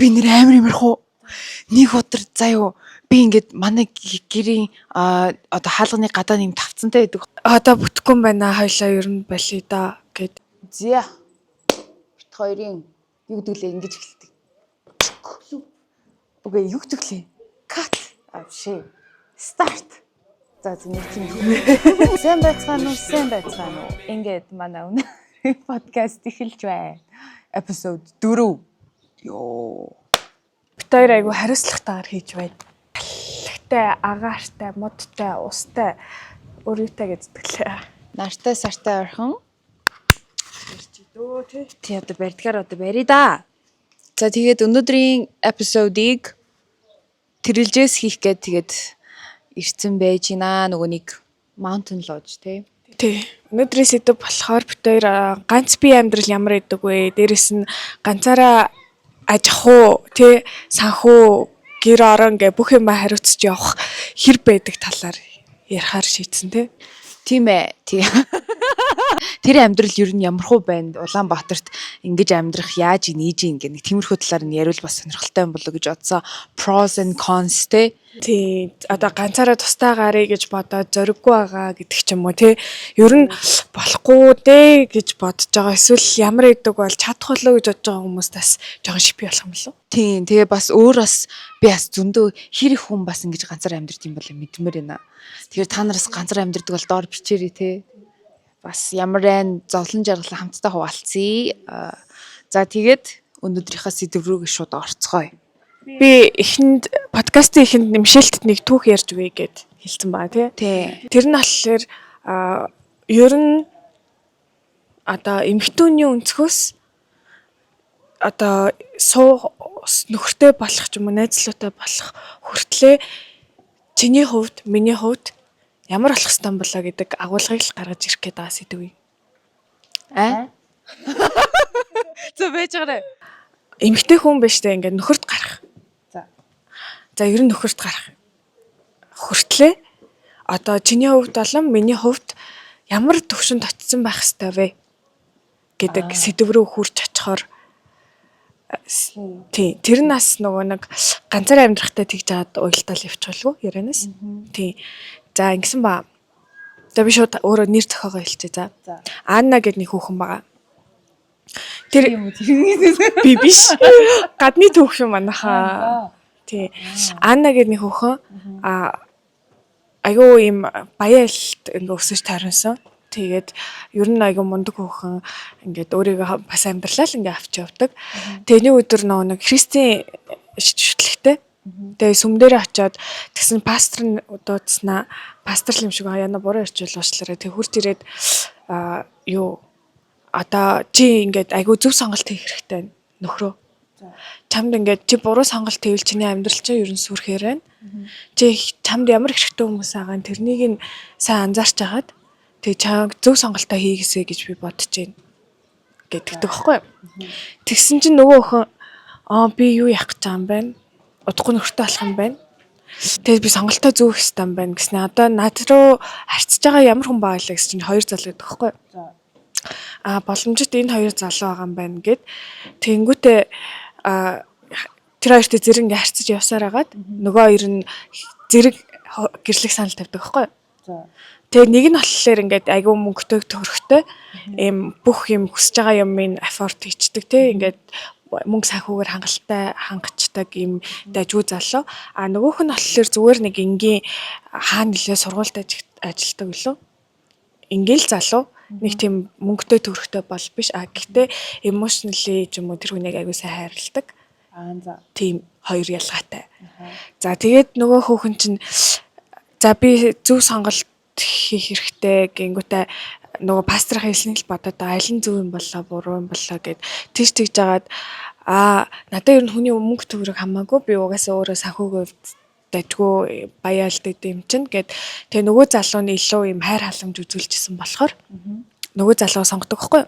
би нэр амар имерхүү нэг өдөр заяо би ингээд манай гэрийн одоо хаалганы гадаа нэм тавцантай байдаг. Одоо бүтэхгүй юм байна. Хоёлаа ер нь болъё да гэд. Зя. Бит хоёрын юу гэдгэлээ ингэж эхэлдэг. Үгүй юу гэдгэлээ. Cut. Авши. Start. За зинэр тийм. Сайн байцгаана уу? Ингээд манай өнөө подкаст эхэлж байна. Эпизод 4. Йоо. Бит хоёр айгу хариуцлагатайгаар хийж байна. Аллагтай, агаартай, модтай, устай өөрөөтэй гэдгэлээ. Нартай сартай орхон. Тий одоо барьдгаар одоо барья да. За тэгээд өнөөдрийн эпизодыг тэрэлжээс хийх гээд тэгээд ирсэн байж гинэ нөгөө нэг Mountain Lodge тий. Өнөөдрийн сэдв болохоор бит хоёр ганц бие амьдрал ямар байдаг вэ? Дээрэс нь ганцаараа аж ахуй тий санхүү гэр орон гэ бүх юм хариуцж явах хэр байдаг талаар ярихаар шийдсэн тий. Тийм ээ. Тий. Тэр амьдрал ер нь ямархуу байна? Улаанбаатарт ингэж амьдрах яаж нээж ийн гэх нэг тиймэрхүү талаар нь яриул бас сонирхолтой юм болоо гэж бодсоо. Pros and cons тий. Тий одоо ганцаараа тустай гарыг гэж бодоод зориггүй байгаа гэдэг ч юм уу тий. Ер нь болохгүй дээ гэж бодож байгаа. Эсвэл ямар идэг бол чадах болоо гэж бодож байгаа хүмүүс бас жоохон шипи болох юм болов. Тийм. Тэгээ бас өөр бас би бас зөндөө хэр их хүн бас ингэж ганцаар амьдрт юм бол мэдмээр байна. Тэгэхээр та нараас ганцаар амьдрдаг бол доор бичээрэй тий. Бас ямар айн зовлон жаргал хамтдаа хуваалцъя. За тэгээд өнөөдрийнхөө сэдв рүү шууд орцгоё. Би эхэнд подкастын эхэнд нэмшээлтэд нэг түүх ярьж өгье гэд хэлсэн баа тий. Тэр нь болохоор ер нь одоо эмэгтэйний өнцгөөс одоо нөхөртэй болох ч юм уу найзлуутай болох хүртлээ чиний хувьд миний хувьд ямар болох ёстой юм болоо гэдэг агуулгыг л гаргаж ирэх гээд байгаа сэдв үе. За байж гараа. Эмэгтэй хүн биш дээ ингээд нөхөрт гарах. За ер нь нөхөрт гарах. Хүртлээ одоо чиний хувьд болон миний хувьд ямар төвшөнд очсон байх ёстой вэ гэдэг сэдв рүү хүрч очихоор тий тэр нас нөгөө нэг ганцаараа амьдрахтай тэгж жаад уйлтал явчихвалгүй ярианаас. Тий. За ингэсэн ба. За би шууд өөрөө нэр зохиогоо хэлчихье за. Анна гэдэг нэг хүүхэн байгаа. Тэр би биш. Гадны түүх юм манайхаа. Тий. Анна гэдэг нэг хүүхэн айгүй юм баяалт ингээ өсөж тойронсон. Тэгээд ер нь айгүй мундаг хүүхэн ингээд өөрийгөө бас амьдралаа л ингээ авч явдаг. Тэний өдөр нэг христийн шүтлэгтэй. Тэгээ сүм дээр очиод тэгсэн пастор нь дуудснаа пастор юм шиг яна буруу ирчүүл уучлаарай. Тэг хурц ирээд юу одоо чи ингээд айгүй зөв сонголт хийх хэрэгтэй нөхрөө. Чамд ингээд чи буруу сонголт хийвэл чиний амьдрал чинь ер нь сүрхээр байна. Чи чамд ямар хэрэгтэй хүмүүс байгаа тэрнийг нь сайн анзаарч хагаад тэг чамд зөв сонголтоо хийгээсэй гэж би бодож байна гэдэг байхгүй. Тэгсэн чинь нөгөө охин би юу яах гэж байгаа юм бэ? Удахгүй нөхөртэй болох юм байна. Тэгээд би сонголтоо зөөх хэрэгтэй юм байна гэснээр одоо над руу харьцаж байгаа ямар хүн байгаа лээ гэсэн чинь хоёр залуу гэдэг байхгүй. Боломжит энэ хоёр залуу байгаа юм байна гэд тэнгүүтээ тэр хоёртой зэрэг ингээ харьцаж явсаар хагаад нөгөө хоёр нь зэрэг гэрлэх санал тавьдаг байхгүй. Тэгээ нэг нь болохоор ингээд айгүй мөнгөтэй төгрөгтэй ийм бүх юм хүсэж байгаа юмыг афорд хийчдэг те ингээд мөнгө санхүүгээр хангацдаг ийм дажгүй залуу. Нөгөөх нь болохоор зүгээр нэг энгийн хаана нэлээ сургуульд ажилладаг билүү. Ингээл залуу нэг тийм мөнгөтэй төгрөгтэй бол биш. Гэхдээ emotionally ч юм уу тэр хүнийг айгүй сайн хайрладаг. Тийм хоёр ялгаатай. За тэгээд нөгөө хүүхэн чинь за би зөв сонголт хийх хэрэгтэй гингүүтээ нөгөө пастрын хэлснийг л бодоод аль нь зөв юм болоо буруу юм болоо гэд тийш тэгж жагаад надад ер нь хүний мөнгө төгрөг хамаагүй би угаасаа өөрөө санхүүгээр дажгүй баяалдаг юм чинь гэд тэгээ нөгөө залууны илүү юм хайр халамж үзүүлчихсэн болохоор нөгөө залуу сонгодог байхгүй.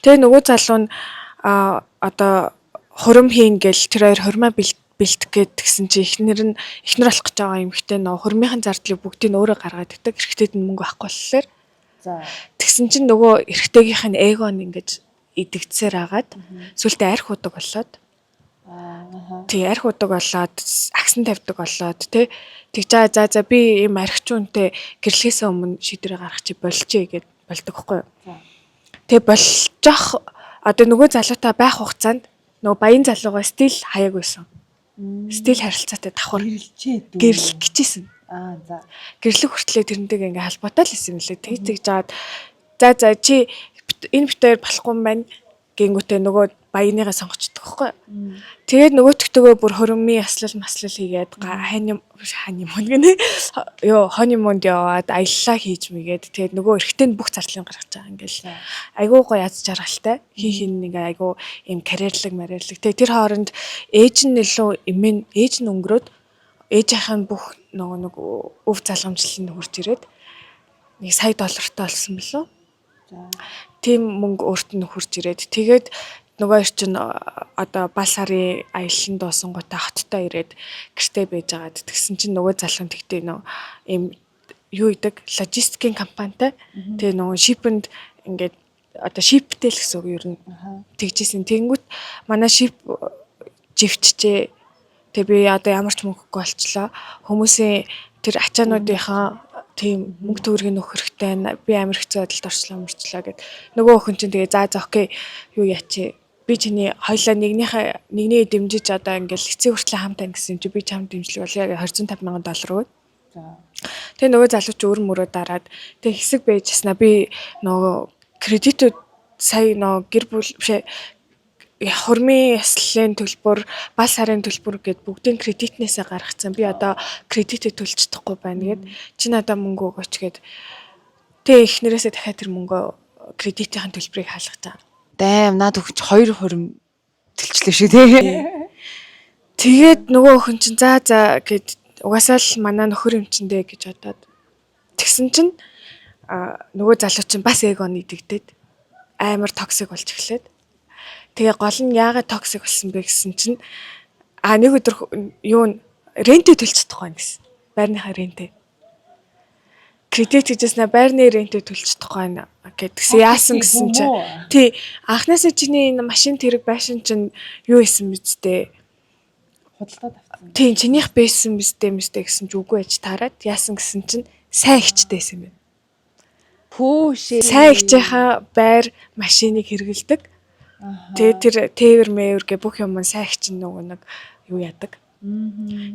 Тэгээ нөгөө залуу нь одоо хурим хийн гэл тэр хоёр хурмаа бэлтэх гээд тэгсэн чи эхнэр болох гэж байгаа эмэгтэй нөө хурмынхын зардлыг бүгдийг нь өөрөө гаргаад өгдөг. Эрэгтэйд нь мөнгө авахгүй болохоор. Тэгсэн чинь нөгөө эрэгтэйгийнх нь эго нь ингэж идэгдсээр агаад сүултээ арх удаг болоод Тий арх удаг болоод агсан тавьдаг болоод тий тэг за би ийм архичуунтэй гэрлэхээс өмнө шийдвэрээ гаргах чи болчихъя гэд болдог хгүй юу. Тэг болчих одоо нөгөө залуутай байх хугацаанд нөгөө баян залуугаа стил хаяг байсан. Стил харилцаатай давхар гэрлэх гэжсэн. За. Гэрлэх хүртлээр тэрнтэйг ингээ холбоотой л байсан юм лээ. Тэгж жаад за чи энэ битээр болохгүй юм байна гингүүтээ нөгөө баяныгаа сонгочдөг хгүй. Тэгээд нөгөөтгтөгөө бүр хөрөмний яслал хийгээд ханимон гэнэ. Хонимонд яваад аяллаа хийж мэгээд тэгээд нөгөө эргэтэнд бүх зардлыг гаргаж байгаа ингээл. Айгуу гоё яз жаргалтай. Хин ингээ айгуу юм карьерлаг. Тэгээд тэр хооронд ээж нь өнгөрөөд ээжийнх нь бүх нэг өв залгамжлалд хурж ирээд $1 сая болсон билүү. Тийм мөнгө өөрт нь хурж ирээд тэгээд нөгөө ир чинь одоо бал сарын аяллаа дуусангуудаа хоттой ирээд гэртээ байж байгаад тэгсэн чинь нөгөө залуу тэгтээ ийм юу идэг логистикийн компанитай тэгээ нөгөө шипэнд ингээд одоо шиптэй л гэсэн үг ер нь тэгжсэн. Тэнгүүт манай шип живчжээ. Тэгээ би одоо ямар ч мөнгөгүй болчлоо. Хүмүүсийн тэр ачаануудынхаа тийм мөнгө төгрөгийн нөх хэрэгтэй би амар хэцүү байдалд орчлоо гэд нөгөө охин чинь тэгээ за окей юу яачи би чиний хоёлаа нэгний дэмжиж одоо ингээл эцсийн хүртлээр хамт тань гэсэн чи би чамд дэмжлэг бол яг $250,000 өгөөд. Тэгээ нөгөө залууч өөр дараад тэгээ хэсэг байж яснаа би нөгөө кредитүүд сая нөгөө гэр бүл бишээ хурмын яслалын төлбөр, бал сарын төлбөр гэд бүгдийн кредитнээсээ гаргацсан. Би одоо кредитээ төлж чадахгүй байна гэд чи надаа мөнгө өгөөч гэд тэг эхнэрээсээ дахиад тэр мөнгө кредитийн төлбөрийг хаалгаж байгаа. Даам наад өгч 2 хурим төлчлөө шүү тий. Тэгээд нөгөө охин чинь за гэд угаасаа л манай нөхөр юм чинь дээ гэж бодоод тэгсэн чинь нөгөө залуу чинь бас эго нэгдэгдээд амар токсик болж эхлээд тэгээ гол нь яагаад токсик болсон бэ гэсэн чинь нэг өдөр юу рентэ төлж чадахгүй юм гэсэн. Байрныхаа рентэ. Кредит хийжснэ байрны рентэ төлж чадахгүй байна гэдгсэн яасан гэсэн чинь тий анхнаасаа чиний энэ машин тэрэг байшин чинь юу исэн мэт Худалдаад авсан. тий чинийх байсан мэт гэсэн чи үгүй ээж таарад яасан гэсэн чинь сайн ихчтэйсэн юм байна. Пүүшээ. Сайн ихчийнхаа байр машиныг хэрэгэлдэг. Тэгээ тэр тээвэр мэвэр гэ бүх юм сайн ихчин нөгөө нэг юу яадаг.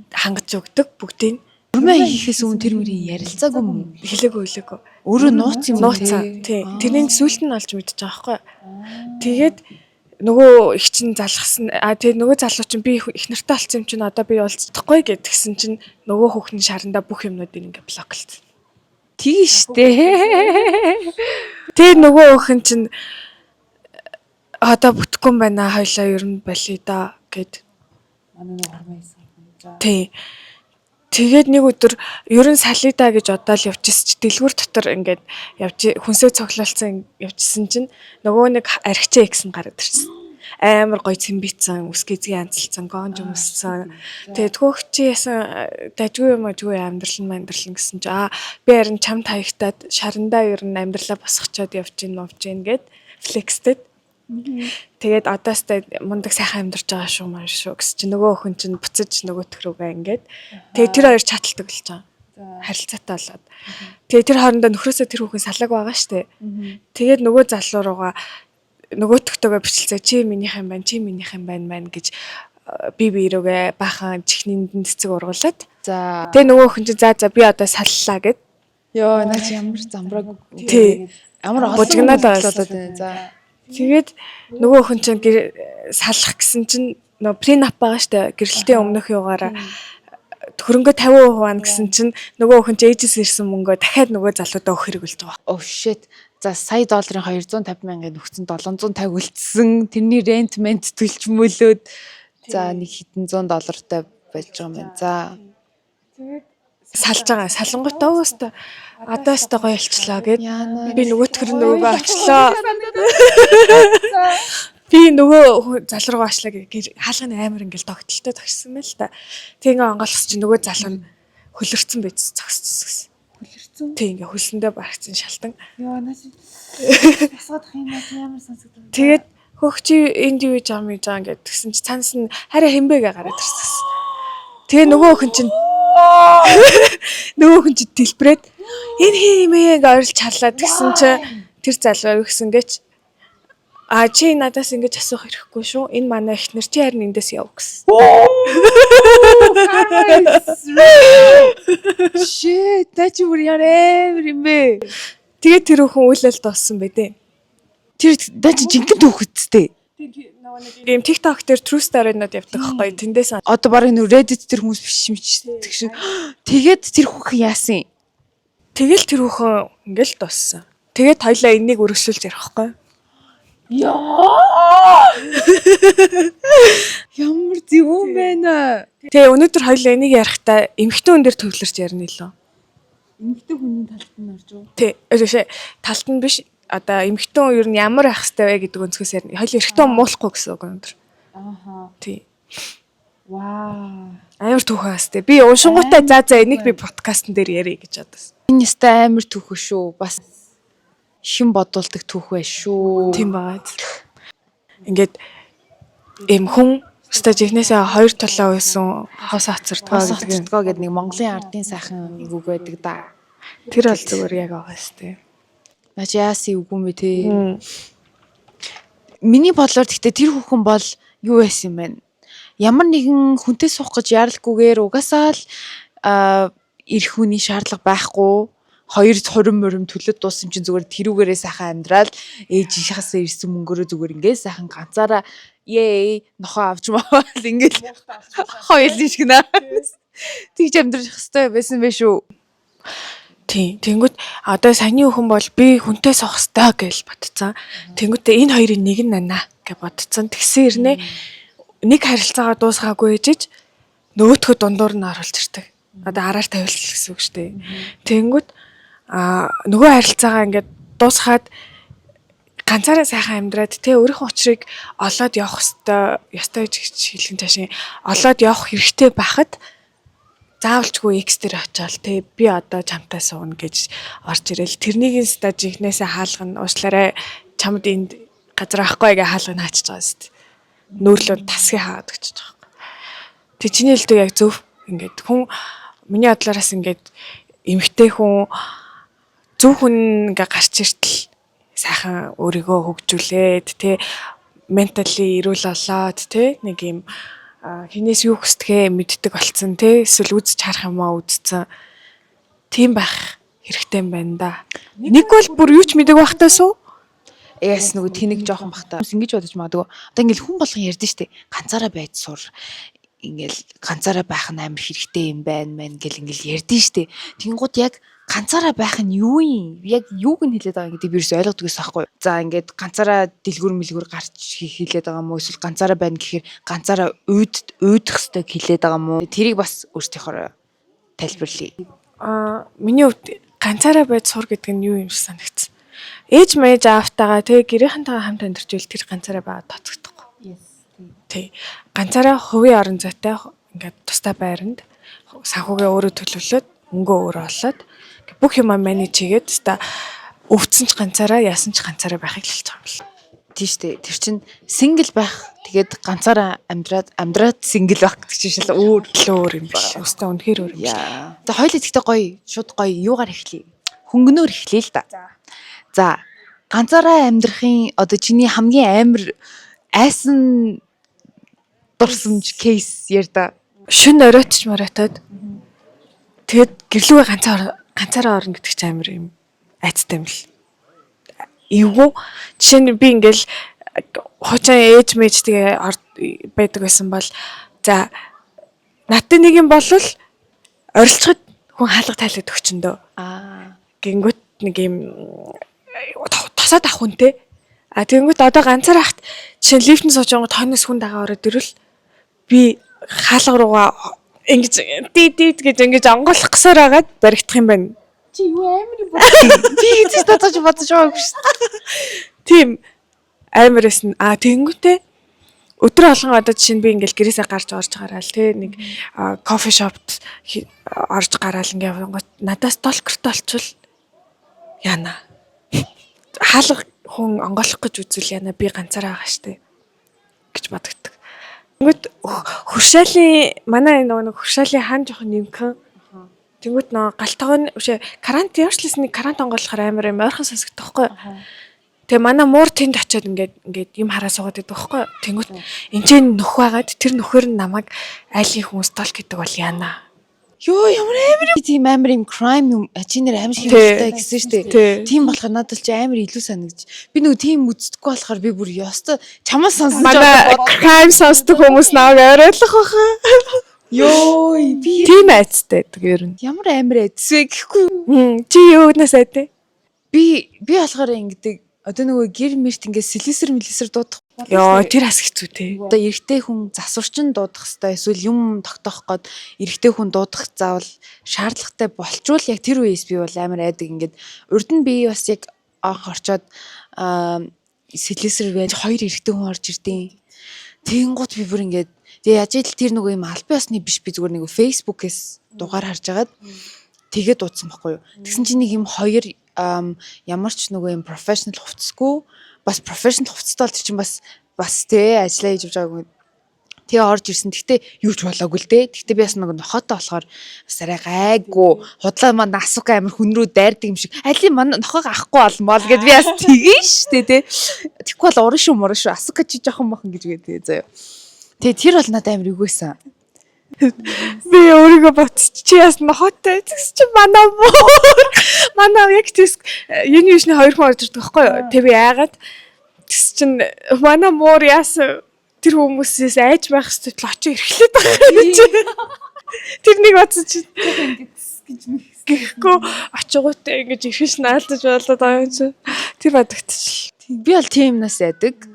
Хангаж өгдөг бүгдийг. Өрмөө хийхээс өмнө тэр мөрийн ярилцаагүй юм. Хэлээгүй. Өөрөө нууц юм тий. Тэрний сүлд нь олж мэдчихэж байгаа байхгүй. Тэгээд нөгөө их чинь залгсан. Тэгээд нөгөө залуу чинь би их нартай болсон юм чинь одоо би уулзахгүй гэдгсэн чинь нөгөө хүүхний шарандаа бүх юмнуудыг ингээ блоклцсон. Тийш дээ. Тэгээд нөгөө өхөн чинь одоо бүтэхгүй юм байна. Хоёлаа ер нь болъё да гэд. Манай нөгөө хормын хийсэн. Тий. Тэгээд нэг өдөр ерөн салида гэж одоол явчихсан чи дэлгүүр дотор ингээд явж хүнсээ цоглуулсан явжсэн чинь нөгөө нэг архичаа иксэн гараад ирсэн. Амар гоё цэмбицэн үсгэзгийн анцалцсан гонж өмссөн. Тэгээд хөөгчи ясан дажгүй юм амьдрал гэсэн чи би харин чамд хаягтаад шарандаа ер нь амьдралаа босгочоод явж гин гэд флекстэд. Тэгээд одоостай мундаг сайхан амьдарч байгаа шүү маань шүү гэсэн чи нөгөө охин чинь буцаж нөгөөтг рүүгээ ингээд тэгээд тэр хоёр чаталдаг болж байгаа. Харилцаатай болоод. Тэгээд тэр хоорондоо нөхрөөсөө тэр хүүхэн салааг байгаа штэ. Тэгээд нөгөө залуу руугаа нөгөөтгтөөгөө бичлцээ чи минийх юм байна гэж би рүүгээ баахан чихний цэцэг ургуулад. За. Тэгээд нөгөө охин чинь за би одоо саллаа гэд. Йоо наа чи ямар замбраг. Тий. Ямар бужигнаад болоод за. Тэгээд нөгөө охин чинь салах гэсэн чинь нөгөө пренап байгаа штэ гэрэлтийн өмнөх юугаараа хөрөнгө 50% хуваана гэсэн чинь нөгөө охин чинь ээжээс ирсэн мөнгөө дахиад нөгөө залуудаа өгөх хэрэг болж байгаа. Oh shit. За сая $250,000 өгсөн 750 үлдсэн. Тэрний рент мент төлж мөлөөд за нэг хэдэн $100 болж байгаа юм байна. За. Тэгээд салж байгаа. Салангуйтаа өстө одоо өстө гоё болчлоо гэд би нөгөөтгөр нөгөө очлоо. Би нөгөө залуу руу ачлаа хаалганы амар ингээл тогтолтой тогссон байл та. Тэгээ онгойлгос чи нөгөө залуу нь хөлөрцөн байж зогсчихсон. Хөлөрцөн? Тэг ингээ хөлсөндөө барагцсан шалтан. Яа наас асуудах юм ямар сонсогдов. Тэгээд Хөгчи энд юу гэж юм ингээд тэгсэн чи цанс нь хараа хэмбэгээ гараад ирсэн. Тэгээ нөгөө хүн чинь дэлбрээд энэ хин юм ээ гэж орилж харлаа тэгсэн чи тэр залуу юу гэсэн гэж чи надаас ингэж асуух хэрэггүй шүү. Энэ манай эхнэр чи харин эндээс яв гэсэн. Shit, тач бүр яарэ юм бэ? Тэгээ тэр хүн үйлэл дууссан байдэ. Тэр тач жинхэнэ түүхэттэй. Тийм TikTok дээр true story-нууд явдаг байхгүй тэндээс Одоо баг энэ Reddit тэр хүмүүс биш юм чи тэг шиг. Тэгээд тэр хүн яасан? тэгэл тэр хүн ингээл дууссан. Тэгээд хоёлаа энийг өргөжлүүлж ярих байхгүй. Яа! Ямар зөв байна. Тэгээ өнөөдөр хоёлаа энийг ярихдаа эмхтэн хүн дээр төвлөрч ярина лөө. Эмэгтэй хүний талд нь орж уу? Тий, талд нь биш. Одоо эмхтэн хүн ер нь ямар ах хэвтэй вэ гэдэг өнцгөөс ярина. Хоёлаа эрэгтэн хүн муулахгүй гэсэн үг өнөөдөр. Ааха. Тий. Вау. Амар түүхэн хастай. Би уншингуудаа за энийг би подкастн дээр ярих гэж бодсон. Энэ ястай амар түүх шүү. Бас шин бодуулдаг түүх байш шүү. Тийм байгаа. Ингээд хүн стажигнээсээ 2 толоо байсан хос хацардгаа гэдэг нэг Монголын ардын сайхан нэг үг байдаг да. Тэр бол зүгээр яг байгаа сте. Наач яасын үг юм бэ те. Миний бодлоор гэхдээ тэр хүүхэн бол юу байсан юм бэ? Ямар нэгэн хүнтэй суух гэж яаралгүйгээр угаасаа л ирэх хүний шаардлага байхгүй. 2 хорим төлөд дууссан чинь зүгээр тэрүүгээрээ сайхан амьдрал ээжийнхээсээ ирсэн мөнгөөрөө зүгээр ингээд сайхан ганцаараа нохоо авч мавал ингээд хоёулын шиг наа. Тэгж амьдрах хэрэгтэй байсан байх шүү. Тийм. Тэнгүүт одоо саяны хүн бол би хүнтэй суух хэрэгтэй гэж бодцсон. Тэнгүүтээ энэ хоёрын нэг нь нана гэж бодцсон. Тэгсэн ирнэ нэг харилцаагаа дуусгаагүй ээжиж нөгөөдхөө дундуур нь оруулж ирдэг. Одоо араар тавилт гэсэн үг шүү дээ. Тэнгүүт нөгөө харилцаагаа ингээд дуусгаад ганцаараа сайхан амьдраад өөрийнхөө учрыг олоод явах ёстой гэж хэлхэн таашин олоод явах хэрэгтэй байхад заавалчгүй X дээр очиод би одоо чамтай сууна гэж орж ирэл тэрнийг стажигнээсээ хаалгана уушлаарай чамд энд газар авахгүй гэж хаалгана хаачиж байгаа шүү дээ. Нөөрлөө тасгий хаагаад өгч байгаа. Тэг чиний хэлдэг яг зөв ингээд хүн миний бодлоороос ингээд эмгтэй хүн зөв хүн ингээ гарч иртэл сайхан өөрийгөө хөгжүүлээд ментали эрүүл болоод нэг юм хинээс юу хүсдэгэ мэддэг болцсон эсвэл үзэж харах юмаа үзсэн тийм байх хэрэгтэй юм байна да. Нэг бол бүр юу ч мэдэг байхтаа суу. Яс нөгөө тэнэг жоохон бахта. Ингэж бодож магадгүй. Одоо ингээл хүн болгон ярьдэн штэ. Ганцаараа байж сур. Ингээл ганцаараа байх нь амар хэрэгтэй юм байна гэл ингээл ярьдэн штэ. Тэнгууд яг ганцаараа байх нь юу юм? Яг юуг нь хэлээд байгаа гэдэг би ерөөс ойлгодог гэсэн байхгүй. За ингээд ганцаараа дэлгүр мэлгүр гарч хэлээд байгаа юм уу? Эсвэл ганцаараа байна гэхээр ганцаараа уйдах хэвээр хэлээд байгаа юм уу? Тэрийг бас өөртөөхөөр тайлбарлая. Миний хувьд ганцаараа байж сур гэдэг нь юу юм шиг санагдсан. Ээж мэж аавтайгаа гэрийнхэнтэйгээ хамт амьдарч ивэл тэр ганцаараа байгаа тооцогдохгүй. Тий. Ганцаараа хувийн орон зайтай ингээд тустай байранд санхугаа өөрөө төлөвлөөд мөнгөө өөрөө олоод бүх юм менеж хийгээд өвцөн ч ганцаараа яасан ч ганцаараа байхыг хэлж байгаа юм л. Тийм штэ. Тэр чинь сингл байх тэгээд ганцаараа амьдраад сингл байх гэдэг чинь шал өөр юм байна. Өстой үнэхээр өөр юм байна. Тэгээ хоёул ихтэй гоё, шууд гоё юугаар эхлэе. Хөнгөнөөр эхлэе л да. За, ганцаараа амьдрахын одоо чиний хамгийн амар айсан дурсамж кейс яар да. Шүн оройтч моройтод тэгэд гэрлүүгээ ганцаараа орно гэдэг чинь амар юм айцтай юм л. Эвгүй жишээ нь би ингээл хожоо ээж мэж тэгээ байдаг байсан бол за надтай нэг юм болвол орилцоход хүн хаалга тайлаад өгчөндөө. Гингүүт нэг юм тосоод авах хүнтэй. Тэгэнгүүт одоо ганцаар ахт жишээ лифтэн сууж байгаа тойноос хүн дагаа ороод ирвэл би хаалга руугаа ингэж гэж ингэж онгойлох гэсээр агаад баригдах юм байна. Чи юу амар юм бэ? Би хэзээ татаж бодож байгаагүй шүү дээ. Тийм амараас нь тэгэнгүүтээ өдөр болгон одоо жишээ нь би ингээл гэрээсээ гарч орж гараал нэг кофе шопт орж гараал ингээ надаас $1 олчвол яана. Хаалга хүн онгойлгох гэж үзвэл яна би ганцаараа байгаа штэ гэж бодогддог. Тэнгүүд хуршаалын манай нэг хуршаалын хаан жоохон нэмхэн. Тэнгүүд нөө галтгоо үшээ карант явшлаас нэг карант онгойлохоор амар ойрхон сонсогдох байхгүй. Тэгээ манай муур тэнд очиод ингээд юм хараа суугаад байдаг байхгүй. Тэнгүүд энэ ч нөх байгаад тэр нөхөр нь намайг айлын хүмүүс тол гэдэг бол яана. Йоо ямар амар тийм амар юм crime юм ачинэр амар хийвэртэй гэсэн шүү дээ. Тийм болохоор надад ч амар илүү санагдаж. Би нөгөө тийм үздэггүй болохоор би бүр ёстой чамаас сонсон ч манай crime сонсдог хүмүүс намайг оройлох баха. Йоо би Тийм айцтай гэдэг ер нь. ямар амар эцвэ гэхгүй. Чи юу өнөөс айдэ? Би болохоор ингэдэг одоо нөгөө гэр мэрт ингээд сэлэсэр дуудах. Йоо тэр бас хэцүү те. Одоо эрэгтэй хүн засварчин дуудах хэвээр эсвэл юм тогтоох гээд эрэгтэй хүн дуудах заавал шаардлагатай болчвол яг тэр үеэс би бол амар айдаг ингээд урд нь би бас яг анх орчоод сэлэсэр байж хоёр эрэгтэй хүн орж ирдیں۔ Тэгэнгუთ би бүр ингээд тэгээ яаж ил тэр нөгөө юм албан ёсны биш би зүгээр нэг фэйсбүүкээс дугаар харж агаад тэгээд дуудсан байхгүй юу. Тэгсэн чинь нэг юм хоёр ямар ч нөгөө юм профешнл хувцсгүй бас профешнл хувцтай бол чинь бас тэ ажиллаа хийж байгаагүй. Тэгээ орж ирсэн. Гэхдээ юу ч болоогүй л дээ. Гэхдээ би бас нэг нохоотой болохоор бас арай гайгүй. Худлаа маань асуух амир хүн рүү дайрдаг юм шиг. Алин маань нохоог авахгүй болмол гэд би бас тэгэн штэ тэ. Тэгэхгүй бол уран шүү асуух чи жоохон махан гэж үгээд тэгээ заяа. Тэгээ тэр бол надад амир үгүйсэн. Би өөрийгөө ботч чи яс нохоотой тэгс чи манай яг тийс юуны вишний хоёр хүн орж ирдэг байхгүй юу? Тэг би яагаад тэгс чин манай муур яасан тэр хүмүүсээс айж байх хэвэл очиж эрхлээд байгаа гэж. Тэр нэг бодсон чи гэхгүй очигоотой ингэж эрхэж наалдаж болоод байгаа юм чи. Тэр бодогдчих. Би бол тийм юмнаас яадаг.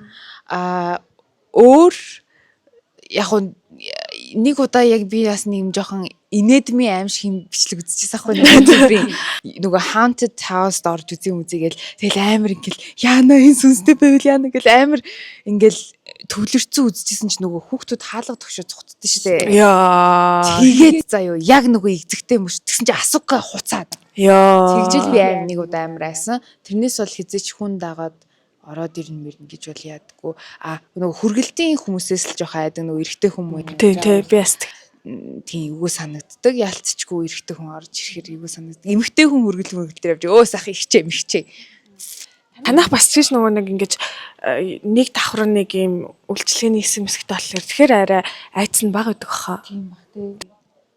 Өөр яг нэг удаа яг би бас нэг юм жоохон инэдмийн аим шиг юм бичлэг үзчихсэн байхгүй би нөгөө haunted house-д орж үзьгээл тэгэл амар ингээл яана энэ сүнстэй байвал яана гэл амар ингээл төвлөрцөн үзчихсэн чинь нөгөө хүүхдүүд хаалга төгшөө цугтдсан шүү дээ. Яа. Тэгээд заяо яг нөгөө эзэгтэй мөш тэгсэн чинь асуугаа хуцаад. Яа. Тэгжэл би амар нэг удаа амар айсан. Тэрнээс бол хизээч хүн дагаад ороод ирнэ мэрнэ гэж бол яадаггүй. Нөгөө хүргэлтийн хүмүүсээс л жоох айдаг нөгөө эрэгтэй хүмүүс. Тий, би бас тийм эвгүй санагддаг. Ялцчгүй эрэгтэй хүн орж ирэхээр эвгүй санагддаг. Эмэгтэй хүн хүргэлтээр явж өөс ах ихчээ. Танах бас тийш нөгөө нэг ингэж нэг давхар нэг юм үйлчлэгээний хэсэг мэсгтэй болохоор тэгэхээр арай айц нь бага байдаг хаа. Тийм баг тий.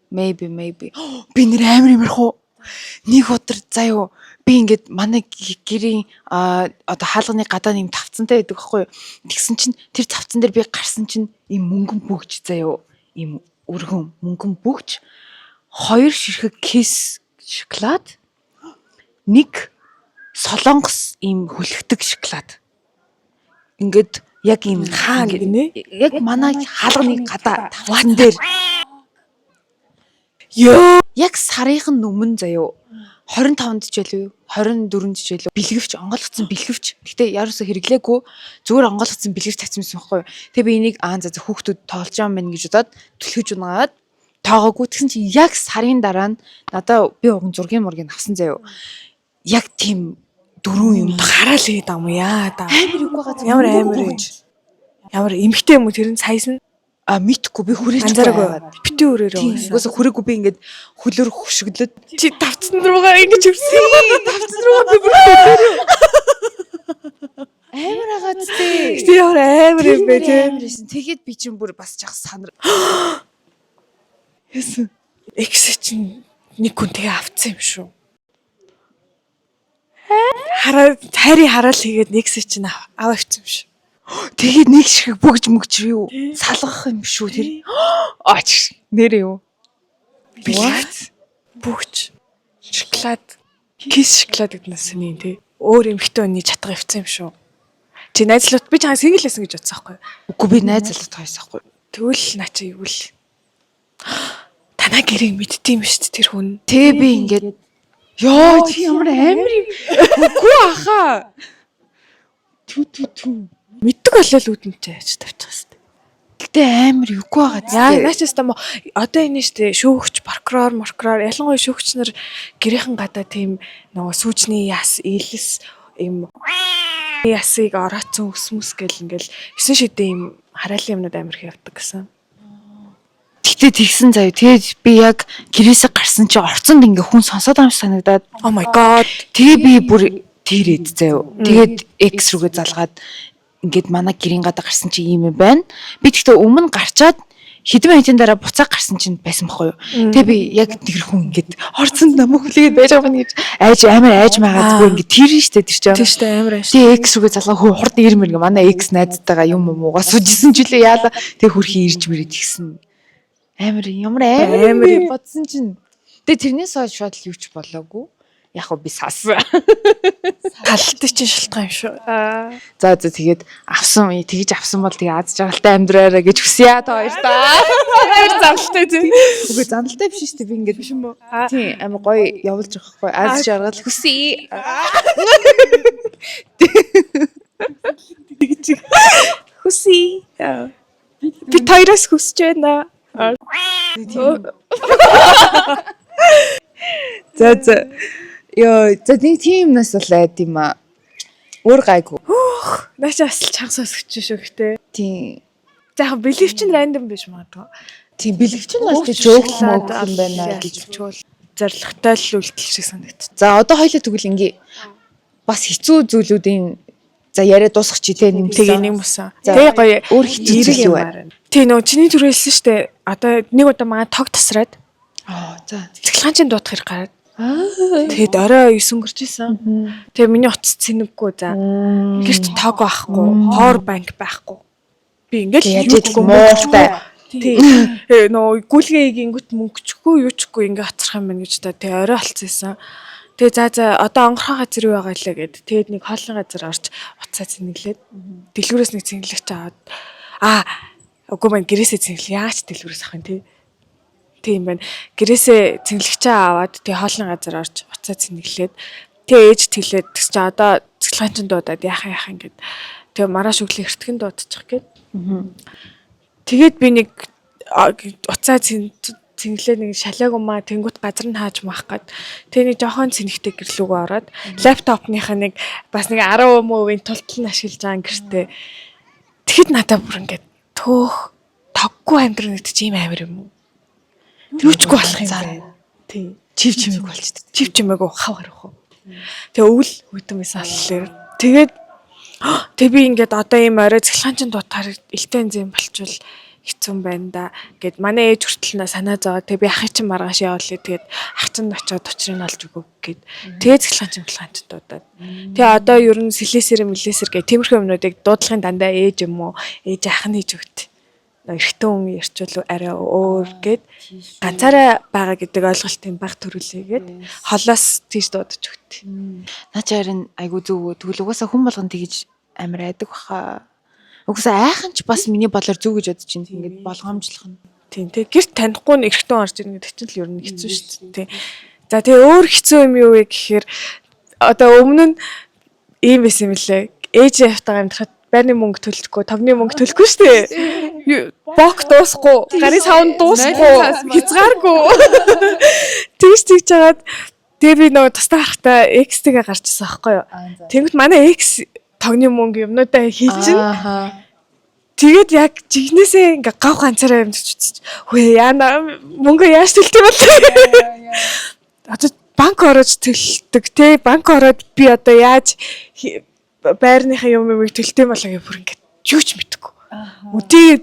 Maybe. Би нэр амар юмрхуу. Нэг өдөр заяо би ингээд манай гэрийн одоо хаалганы гадаа нэм тавцантай байдаг байхгүй юу. Тэгсэн чинь тэр тавцан дээр би гарсан чинь ийм мөнгөн бүгж заяо. Ийм өргөн мөнгөн бүгж хоёр ширхэг кис шоколад нэг солонгос ийм хөлөгдөг шоколад. Ингээд яг ийм хаана гинэ? Яг манай хаалганы гадаа тавцан дээр. Ёо, яг сарынхан өмнө заяо 25-нд ч байлгүй 24-нд ч байлгүй бэлгэвч онгойлгоцсон бэлгэвч. Гэтэ яарусаа хэрэглээгүй зүгээр онгойлгоцсон бэлгэвч тавьсан байсан байхгүй юу. Тэгээ би энийг за хүүхдүүд тоолж байгаа юм байна гэж удаад түлхэж унаад тоогоогүй. Тэгсэн чинь яг сарын дараа нь надаа би уган зургийн мургийг авсан заяо. Яг тийм дөрөв юм хараал хийд ам яа да. амар үг байгаа. Ямар эмхтэй юм уу тэр нь саясан мэдхгүй би хүрээч анзаараагүй. Битүү өрөөрөө байсан. Угсаа хүрээгүй би ингээд хөлөөр хөшөглөд Чи тавцсан руугаа ингэж өрсөн. тавцсан руу би бүр хөлөөрөө амар агаад тээ. Гэтэ ямар амар юм бэ те. Тэгээд би чинь бүр бас жах санар. Яасан. Экс чинь нэг хүн тэгээ авцсан юм шүү. Хайрын хараал хийгээд нэгс чинь аваавцсан юм шүү. Тэгээд нэг шиг бүгж мөгч юу салгах юм шүү тэр. Нэр юу? Бэлгэц. Бүгч. Шоколад. Кис шоколад гэднээс нь тий. Өөр эмхтэй өний чатга авцсан юм шүү. Чи найзлууд би чамаа синглээсэн гэж бодсон байхгүй юу? Үгүй би найзлууд тойсон байхгүй. Тэгвэл наача юу л. Танаа гэрийг мэддэм шүү дээ тэр хүн. Тэ би ингээд ёо чи ямар амар юм. Үгүй ахаа. Түү. Мэддэг болол үүдэнтэй яаж тавьчихсан. Гэтэ амар юугүй байгаа. Яа наачаас та одоо энэ штэ шүүгч прокурор ялангуяа шүүгч нар гэрийнхэн гадаа тийм нөгөө сүүжний яс ээлс юм Ясыг ороцсон өсмөс гэл ингээл 9 шидийн юм хараалын юмнууд амар их явдаг гэсэн. Тэгтээ тэгсэн заяа. Тэгээд би яг гэрээсээ гарсан чи орцонд ингээ хүн сонсоод байгаа юм шиг санагдаад. Oh my god. Тэгээ би бүр тэрээд заяа. Тэгээд X рүүгээ залгаад ингээд манай гэрийн гадаа гарсан чи ийм юм байна. Би тэгтээ өмнө гарчаад хэдэн минутын дараа буцаа гарсан чинь байсан байхгүй юу. Тэгээ би яг тэр хүн ингээд орцонд намайг хүлээгээд байж байгаа юм гэж амар айж магаад зүгээр ингээд тэр нь штэ тэр чинь. Тийм штэ амар ааш. Тэгээ X рүүгээ залгаа хурд ирмэр ингээ манай X найзтайгаа юм уугаа сужсэн ч үлээ яала. Тэгээ хөрхи ирж мэрэг тэгсэн. Ямар амар бодсон чинь. Тэгээ тэрнээс хойш шууд л юуч болоогүй. Яг би сасан. Талтай чинь шалтгаан юм шүү. За тэгээд тэгж авсан бол тэгээ аз жаргалтай амьдраарай гэж хүсье та хоёр та. Амар зарлалтай тийм. Үгүй зандалтай биш шүү дээ би ингээд биш юм уу? Тийм амар гоё явуулж байгаа хгүй. Аз жаргал хүсье. Хүсье. Би тойроос хүсэж байна. За. Йоо, нэг тийм юмнаас л айд юм аа. Өөр гайгүй. Нааша бас л чанга сонсгоч шүү гэхдээ. Тийм. За яг бэлэв чинь рандом биш магадгүй. Тийм бэлэгч нь бол тийм жоох мөн юм байна гэж чуул зоригтой л үйлдэл шиг санагдчих. За одоо хоёлаа тэгвэл ингээ бас хэцүү зүйлүүдийн за яриа дуусгах чи тэ нэмсэн. Тэгээ нэмсэн. Тэгээ гоё өөр хэцүү зүйл юу байна? Тий нөө чиний төр хэлсэн штэ. Одоо нэг удаа манай тог тасраад. За. Цэглаанчин дуутах хэрэг гараад. Тэгэд орой 9 өнгөрч исэн. Тэгээ миний утас цэнэггүй за. Гэрт тог байхгүй, power bank байхгүй. Би ингээл юучгүй муухтай. Тий. Нөө гүлгээ ингүүт мөнгөчгүй юучгүй ингээ хацрах юм байна гэж та. Тэгээ орой алцсан. Тэгээ за одоо онгорхоо газар юу байгаа лээ гэд. Тэгээд нэг хоолны газар орж уцаа цэнэглээд дэлгүүрээс нэг цэнгэлэгч аваад үгүй маань гэрээсээ цэнгэлэг яаж дэлгүүрээс авах юм тий. Тийм байна. Гэрээсээ цэнгэлэгчээ аваад тэгээ хоолны газар орж уцаа цэнэглээд тэгээ ээж тэлээд тэгс чи одоо цэглэгч дуудаад яах ингээд тэгээ маргааш өглөө эртгэн дуудчих гээд. Тэгээд би нэг уцаа цэнгэлээ нэг шалаагүй маа тэнгуут газар нь хааж маах гээд тэгээ нэг жоохон цэнэгтэй гэрлүүгөө ороод лаптопныхаа нэг бас нэг 10% тултал нь ашиглаж байгаа гэртээ. Тэгэхэд надад бүр ингээд төөх тоггүй амьдрал гэдэг чи ийм амир юм уу? Юучгүй болох юм байна. Тий. Чив чимээг болчихдээ. Чив чимээг хав харах уу. Тэгээ өвөл хөдөлмөс аллаар. Тэгээд би ингээд одоо ийм орой цэглэханчин дуутахаар илтэй зэм болчвол хэцүү юм байна да. Гэт манай ээж хүртэл санаа зовоо. Тэгээ би ахыг чинь маргааш явуулъя. Тэгээд ах чинь очиод учрыг олж өгөө гэд. Тэгээ цэглэханчин дуудаад. Тэгээ одоо ер нь сэлэсэр мэлэсэр гэх тиймэрхүү юмнуудыг дуудлагын дандаа ээж юм уу? Ээж ах нь хийж өгт. Эрэгтэй хүн ярьчвал арай өөр гэд ганцаараа байгаа гэдэг ойлголтын баг төрүүлээгээд холоос тийш дуудаж өгт. Наач харин айгу зүг. Тэгвэл угаасаа хүн болгон тэгж амар айдаг баха. Угаасаа айхан ч бас миний бодлоор зүг гэж бодож байна. Ингээд болгоомжлох нь. Тийм тэг гэрт танихгүй нь эрэгтэй орж ирнэ гэдэг чинь л ер нь хэцүү шүү дээ. За тэгээ өөр хэцүү юм юу вэ гэхээр одоо өмнө нь ийм байсан юм лээ. Ээж явтагаа амьдрахад байрны мөнгө төлөхгүй, тогны мөнгө төлөхгүй шүү дээ. Бок дуусахгүй, гарын савн дуусахгүй, хязгааргүй. Тэгж жагаад тэгээ би нөгөө тустай харахтаа X-тэйгээ гарчсан аахгүй юу. Тэнгүүт манай X тогны мөнгө юмнуудаа хийчин. Тэгээд яг жигнэсээ ингээ гав ганцаараа амьдч үзчих. Хөөе яана мөнгө яаж төлтөө бол. Одоо банк ороод төлдөг те. Банк ороод би одоо яаж байрныхаа юмыг төлтөө болоо гэх бүр ингээ юу ч мэдэхгүй. Өдөө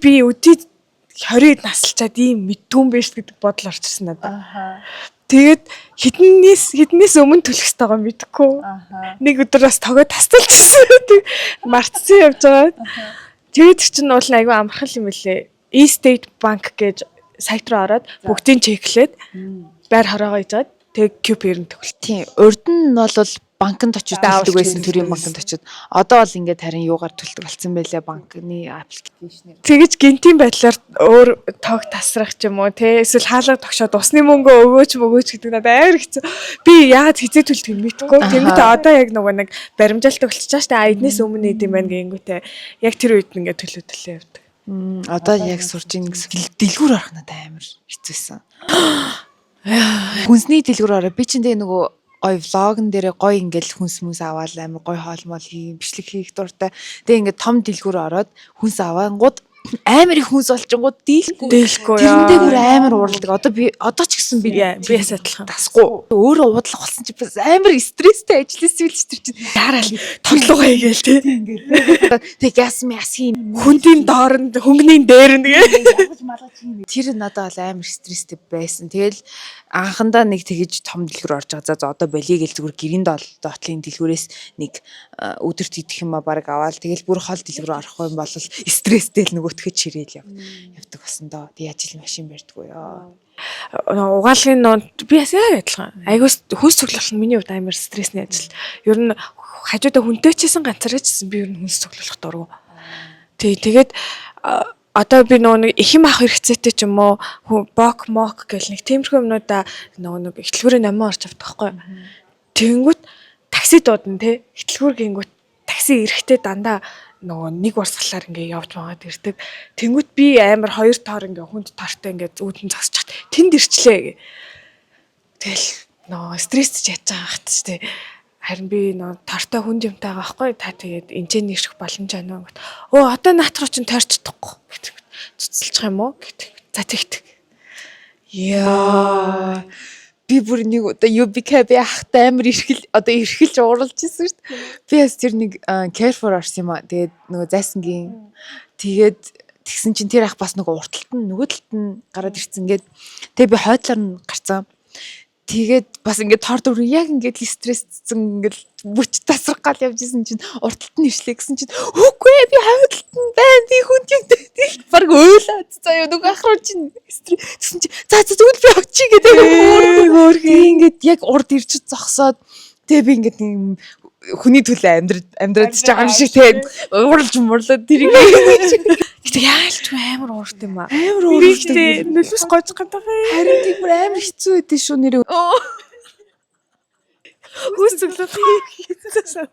20-д наслчаад ийм мэдтүүн байж гэдэг бодол орж ирсэн надад. Тэгээд хэднээс өмнө төлөх ёстойгоо мэдэхгүй. Нэг өдөр бас тогоо тасдалчихсан. Мартсан явж байгаа. Тэгээд чинь уул айгүй амархан юм лээ. E-State Bank гэж сайт руу ороод бүгдийг чеклээд байр хороогоо ийжгаад тэг QP-ээр нь төгөл. Тийм. Урд нь бол банкнд очиж төлдөг байсан төрийн банкнд очиж. Одоо бол ингээд харин юугаар төлдөг болсон байлаа банкны аппликейшнээр. Тэгэж гинтийн байдлаар өөр тог тасрах ч юм уу те эсвэл хаалга тогшоод усны мөнгө өгөөч гэдэг надад амар хэцүү. Би яагаад хизээ төлдөг мэдэхгүй. Тэнгүүтээ одоо яг нөгөө нэг баримжаалт өгччихаа штэ эднээс өмнө идэм байх гингүүтээ яг тэр үед ингээд төлөө явдаг. Одоо яг сурж ийн гэсэн дэлгүүр орох надад амар хэцүүсэн. Хүнсний дэлгүүр ороо би чинь тэгээ нөгөө гоё влогн дээр гоё ингээл хүнс аваад амар гоё хоолмол бичлэг хийх дуртай. Тэгээ ингээд том дэлгүүр ороод хүнс аваангууд амар их хүнс олчингууд дийлэхгүй. Тэрэндээ бүр амар уурладаг. Одоо ч гэсэн би ясаа адилхан. тасгүй. Өөрөө уудлах болсон чи бас амар стресстэй ажилласан үл чи Яарал торлуугаа хийгээл тий. Тэг ясхийн Хүндийн дооронд хөнгөний дээр тэгээ. тэр надад бол амар стресстэй байсан. Тэгэл анхандаа нэг тэгэж том дэлгүүр орж байгаа. За одоо болиё гэл зүгээр гэрийн доотлын дэлгүүрээс нэг өдөрт идэх юм а баг аваад тэгэл бүр хол дэлгүүр орохгүй юм бол стресстэй л нөгөөтгөө чирээл явдаг болсон доо. Тэг ажил машин барьдгүй ёо. Угаалгын нуунд би бас яг адилхан. Айгуус хүнс цуглуулах нь миний хувьд амар стрессний ажил. Ер нь хажуудаа хүнтэй чсэн ганцаарчсэн би ер нь хүнс цуглуулах дургу. Тэгээд одоо би нэг их юм ах хэрэгцээтэй ч юм уу бок мок гэл нэг тиймэрхүү юмнуудаа нэг ихтлгүүрээ номоо орж авдаг байхгүй. Тэнгүүт такси дуудана те. Ихтлгүүр гингүүт такси эрэхтэй дандаа нэг урсгалаар ингээ явж байгаад ирдэг. Тэнгүүт би амар 2 тоор ингээ хүнд таартай ингээ үүдэн зогсож хат тэнд ирчлээ. Тэгэл стресс ч яаж байгаа хат штэ. Харин би таартай хүнд юмтай байгаа байхгүй. Та тэгээд энэчээ нэрших боломж байна гэт. Одоо наат руу чинь тойрч чадахгүй. Цуцалчих юм уу гэдэг. За тэгт. Яа. Би бүр нэг одоо UBK би ахтай амар эрхэлж ууралж ирсэн шүү дээ. Би бас тэр нэг Carrefour орсон юм аа. Тэгээд нөгөө зайсангийн тэгээд тэгсэн чинь тэр ах бас нөгөө урталт нь нөгөө талд нь гараад ирсэн гээд тэгээд би хойдлоор нь гарцсан. Тэгээд бас ингээд тор дөрөв яг ингээд стрессцэн ингээд бүч тасрах гал явж исэн чинь урталт нь иршлээ гэсэн чинь үгүй би хойдлолт нь байна би хүнд юмтэй баг ойлаад заяа нөгөө ахруу чинь гэсэн чинь за зүгээр би очие гэдэг хөөрхий ингээд яг урд ирч зогсоод тэгээ би ингээд нэг хүний төлөө амьдраад ч байгаа юм шиг тэгээ уурлаад тэрийг Гэтэ яалч амар уурт юм аа. амар ууралтай Нөлөөс гойж гэдэг. харин тийм бүр амар хэцүү байдэн шүү нэрээ. Хүс цуглах хийсэн.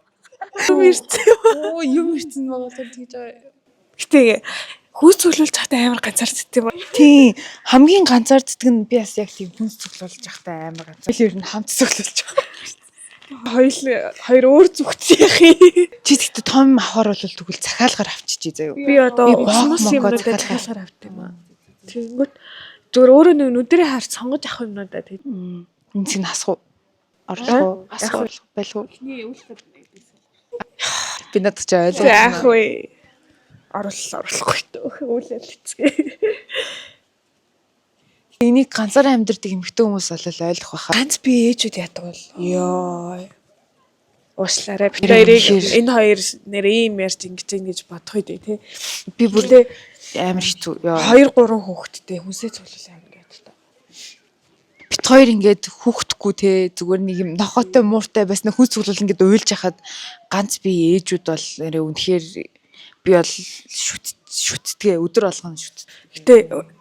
Юм ирсэн байгаа тэгж байгаа. Гэтэ хүс цуглуулж хахтай амар ганцаарддаг юм аа. Тийм хамгийн ганцаарддаг нь би бас яг тийм хүнс цуглуулж явахтай амар ганцаар. Тэр нь хамт цуглуулж байгаа. Хоёр өөр зүгтсэн яхи. Чи тэгтээ том авахар бол тэгвэл захиалгаар авчиж заяа. Би одоо уусмас юмнуудад захиалгаар авт юм аа. Тэнгүүт зүгээр өөрөө нэг нүдэрээ харж сонгож авах юмнуудаа тэг. Энэ чинь асах уу? Орлох уу? Асах байлгүй. Эхний өвлөлт Би надад ч ойлгоо. яах вэ? Оруулахгүй дөө. Үүлэл хэцгээ. Энийг ганцаараа амьдардаг эмэгтэй хүмүүс бол ойлгох байхаа. Ганц би ээжүүд яадаг бол. Йоо. Уушлаарай. Би энэ хоёр нэр ийм ярьж ингэж бодох үү тий. Би бүр амар хэцүү. 2 3 хүүхэдтэй хүнсээ цуглуул амар гэдэг та. Бит хоёр ингээд хүүхдэггүй те зүгээр нэг юм нохотой мууртай бас нэг хүнс цуглуул ингээд уйлж яхад ганц би ээжүүд бол нэрээ үнэхээр би бол шүтдгээ өдөр болгоно шүт. Гэтэ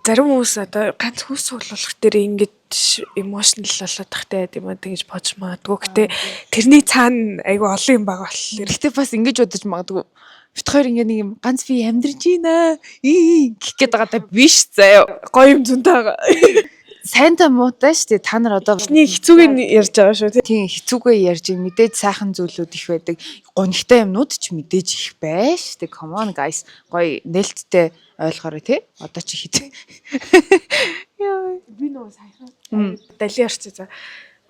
зарим хүмүүс одоо ганц хүнс цуглуулах дээр ингэж эмошнл болоод тахтай юм аа тэгж бодож магадгүй. Гэтэ тэрний цаана айгу олон юм байгаа болохоор. Гэхдээ бас ингэж бодож магадгүй. Бит хоёр ингээд нэг юм ганц би амьдарч ийна. Гэх гээд байгаа та биш заяа. Гоё юм зөнтэй байгаа. Сайнтай муутай шүү дээ. Та нар одоо Эхний хэцүүг нь ярьж байгаа шүү тий. тийм хэцүүгээ ярьж мэдээж сайхан зүйлүүд их байдаг. Гонхтой юмнууд ч мэдээж их байж. Тэг come on guys. Гоё нээлттэй ойлгоорой тий. Одоо чи хит. Яа, би нөө сайхан дали ярьчих за.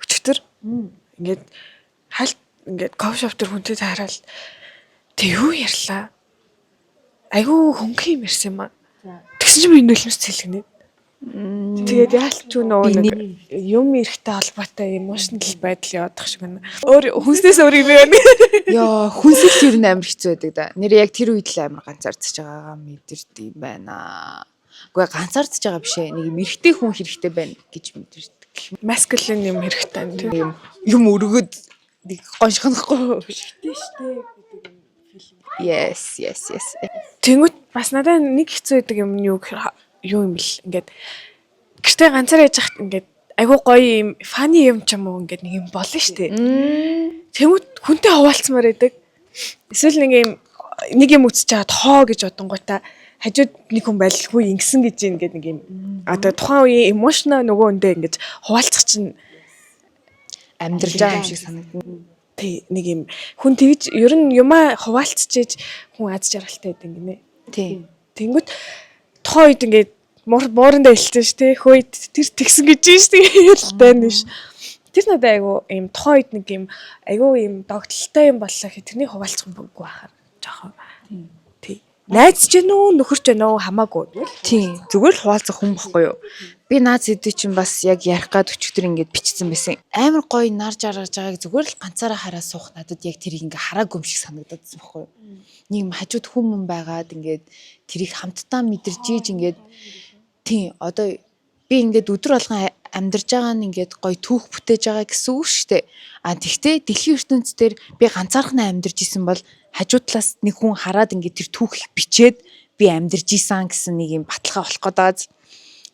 Өчтөр ингээд хальт ингээд кофе шоп төр хүнтэй таарал тэг юу ярьлаа. Айгу хөнгөн юм ярьсан юм аа. Тэгсэн чинь би нөлөөс цэлгэнэ. Тэгээд яалч нөө нэг юм эрэхтэй холбоотой эмошнл байдал явах шиг байна. Өөр хүнснээс өөр юм байна. Яа, хүнсэл ер нь амар хэцүү байдаг да. Нэр яг тэр үед л амар ганцаардж байгаагаа мэдэрдэг юм байна. Гэхдээ ганцаардж байгаа биш ээ. Нэг юм эрэхтэй хүн хэрэгтэй байна гэж мэдэрдэг. Маскулин юм хэрэгтэй тийм. Юм өргөд нэг гоншихнахгүй. Шигтэй штэ гэдэг юм фильм. Yes. Тэнгүүт бас надад нэг хэцүү байдаг юм юу юм бэл ингээд гэртээ ганцаар яж хахт ингээд айгуу гоё юм фаны юм ч юм уу ингээд нэг юм болно штэ. Тэнгүүт хүнтэй хуваалцмаар байдаг. Эсвэл нэг юм үтсэж чаад хоо гэж бодонгуудаа хажууд нэг хүн байлгүй ингэсэн гэж ингээд нэг юм одоо тухайн үеийн эмошна нөгөө өндөө ингэж хуваалцах чинь амьдарч байгаа юм шиг санагдана. Тий нэг юм хүн тэгж ер нь юмаа хуваалцчихэж хүн аз жаргалтай байдаг гинэ. Тий. Тэнгүүт тухайн үед ингээд буурандаа хэлсэн ш тий хөөд тэр тэгсэн гэж юм ш тэгээд тань биш. Тэр надад айгу юм тухайн үед нэг юм айгу юм догтлолтой юм боллоо гэх тэрний хуваалцах юм бүггүй байхаар жоохон. Тий. Найз ч гэнэ үү нөхөр ч гэнэ үү хамаагүй. Тий. Зүгээр л хуваалцах хүн бохгүй юу? Би наад сэдвийг чинь бас яг ярих гад өчигдөр ингээд бичсэн байсан. Амар гоё нарж аргаж байгааг зүгээр л ганцаараа хараа суух надад яг тэрийг ингээ хараагүй юм шиг санагдадсан бохгүй юу? Нэг хажууд хүмүүс байгаад ингээд тэрийг хамтдаа мэдэрч ийж ингээд тий одоо би ингээд өдөр болгон амьдарч байгаа нь ингээд гоё түүх бүтээж байгаа гэсэн үг шүү дээ. А тэгтээ дэлхийн ертөнцийн дээр би ганцаархнаа амьдарч исэн бол хажуу талаас нэг хүн хараад ингээд тэр түүхийг бичээд би амьдарч исэн гэсэн нэг юм баталгаа болох гэдэг.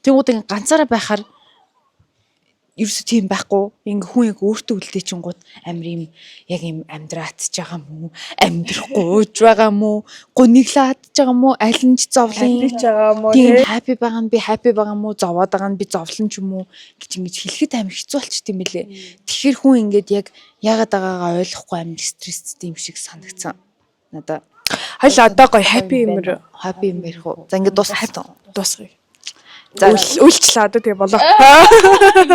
Тэгвэл ингээд ганцаараа байхаар ерөөсөө тийм байхгүй. Ингээ хүн яг өөртөө үлдээчингууд амир юм яг юм амьдраатж байгаа мó, амьдрахгүйж байгаа мó, гуниглаадж байгаа мó, аль нь ч зовлон Хаппи ч байгаа мó тийм хаппи байгаа нь би хаппи байгаа мó, зовоод байгаа нь би зовлон ч юм уу гэж ингэж хэлэхэд амир хэцүү болчих тийм билээ. Тэгэхээр хүн ингээд яг яагаад байгаагаа ойлгохгүй амир стресстэй юм шиг санагдсан. Надаа. Хайл одоо гоё хаппи юм хаппи юм ярих уу? За ингээд дуусгая. За үйлчлээ одоо тэгээ болоо.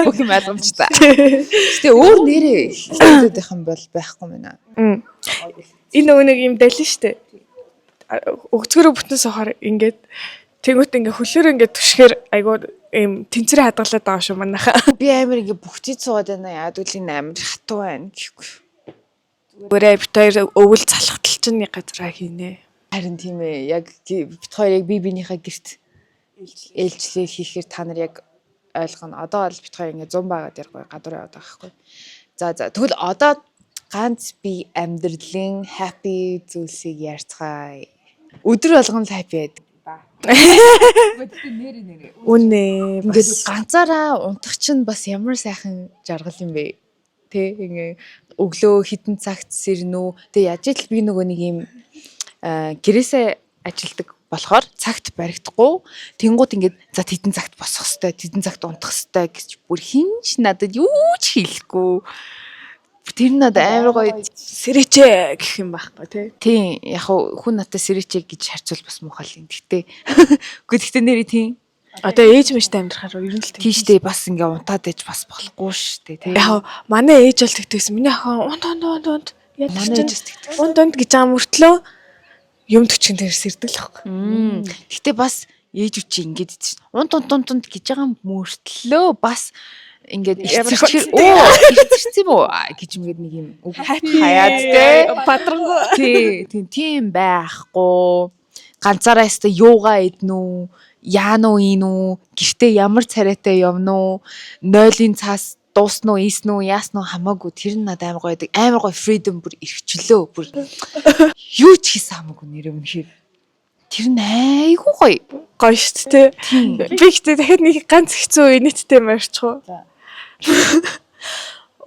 Бүх юм ойлгомжтой. Гэтэ өөр нэрээ хэлээд юм бол байхгүй мэнэ. Энэ нөгөө нэг юм дэлэн штэ. Өгцгөрөө бүтэн сохоор ингээд тэгвэл ингээ хөлөөр ингээ түшгээр айгуу юм тэнцэрээ хадгалаад байгаа шүү манайхаа. Би амир ингээ бүгдийг суугаад байна. Яад үл энэ амир хатуу байна гэхгүй. Өөрөө бит хоёр өвөл залхтал чинь нэг газараа хийнэ. Харин тийм ээ. Яг бит хоёр яг биенийхээ гэрт ээлжлээ хийхээр та нар яг ойлгоно. Одоо бол бит хоёр ингээ 100 байгаад яргүй гадуур яваад байгаа байхгүй. За тэгвэл одоо ганц би амьдралын happy зүйлсийг ярьцгаая. Өдөр болгон л happy байдаг. Үнэ ингээд ганцаараа унтах чинь бас ямар сайхан жаргал юм бэ. Тэ ингээ өглөө хитэн цагт сэрнүү. Тэ яаж ил би нөгөө нэг юм гэрээсээ ажилдаг болохоор цагт баригдахгүй. Тэнгууд ингээд за хитэн цагт босох хэвээр, хитэн цагт унтах хэвээр гэж бүр хинч надад юу ч хийлэхгүй. Тэр надад амар гоё сэрэчээ гэх юм байхгүй тий. Тийм яг хүн надад сэрэчээ гэж харьцуул бас муухай л юм. Гэхдээ гэхдээ нэрээ тийм. Одоо ээж мэжтэй амьдрахаар ер нь л тийм штэ бас ингээ унтаад ээж бас болохгүй штэ тий. Яг манай ээж бол тэгтээсэн. Миний охин унт Манай ээжс тэгдэг. унт гэж байгаа мөртлөө юм төчгөн дээр сэрдэг л байхгүй. Гэхдээ бас ээж үчи ингээд идэж унт гэж байгаа мөртлөө бас ингээд ирцэрчээр ирцэрсэн юм уу гэж ингээд нэг юм хаяад те патронгүй тийм байхгүй ганцаараа яста юугаа иднүү яануу инүү гэртээ ямар царайтай явна уу 0-ын цаас дуусна уу ийсэн үү яасна уу хамаагүй тэр нь надад амар гоё байдаг амар гоё freedom бүр ирчлөө бүр юу ч хийсэн хамаагүй нэр өмнөхөр тэр нь айгүй гоё шүү дээ би гэхдээ дахиад нэг ганц хэцүү нийттэй юм ярьчих.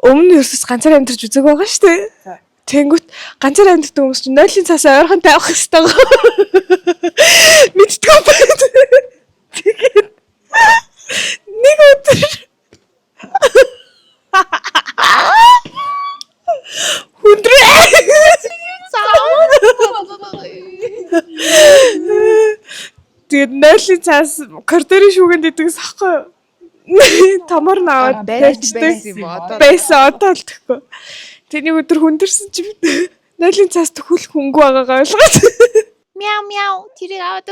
Өмнө ерөөс ганцаар амьдарч үзэг байгаа шүү дээ. Тэнгүүт ганцаар амьдардаг хүмүүс чинь 0-ын цаасаа ойрхон тавих хэрэгтэй. Мэдтгүй байна. Тэгээд нэг өдөр хүндрээ. Тэгээд 0-ын цаас коридорын шүүгэнд идэгс ахгүй. Тамар наваад байсан одоо л тэгэхгүй. Тэний өдөр хүндэрсэн чи 0-ын цаас төхөх хөнгө байгаагаа ойлгоод. Мяу мяу тэрийг аваад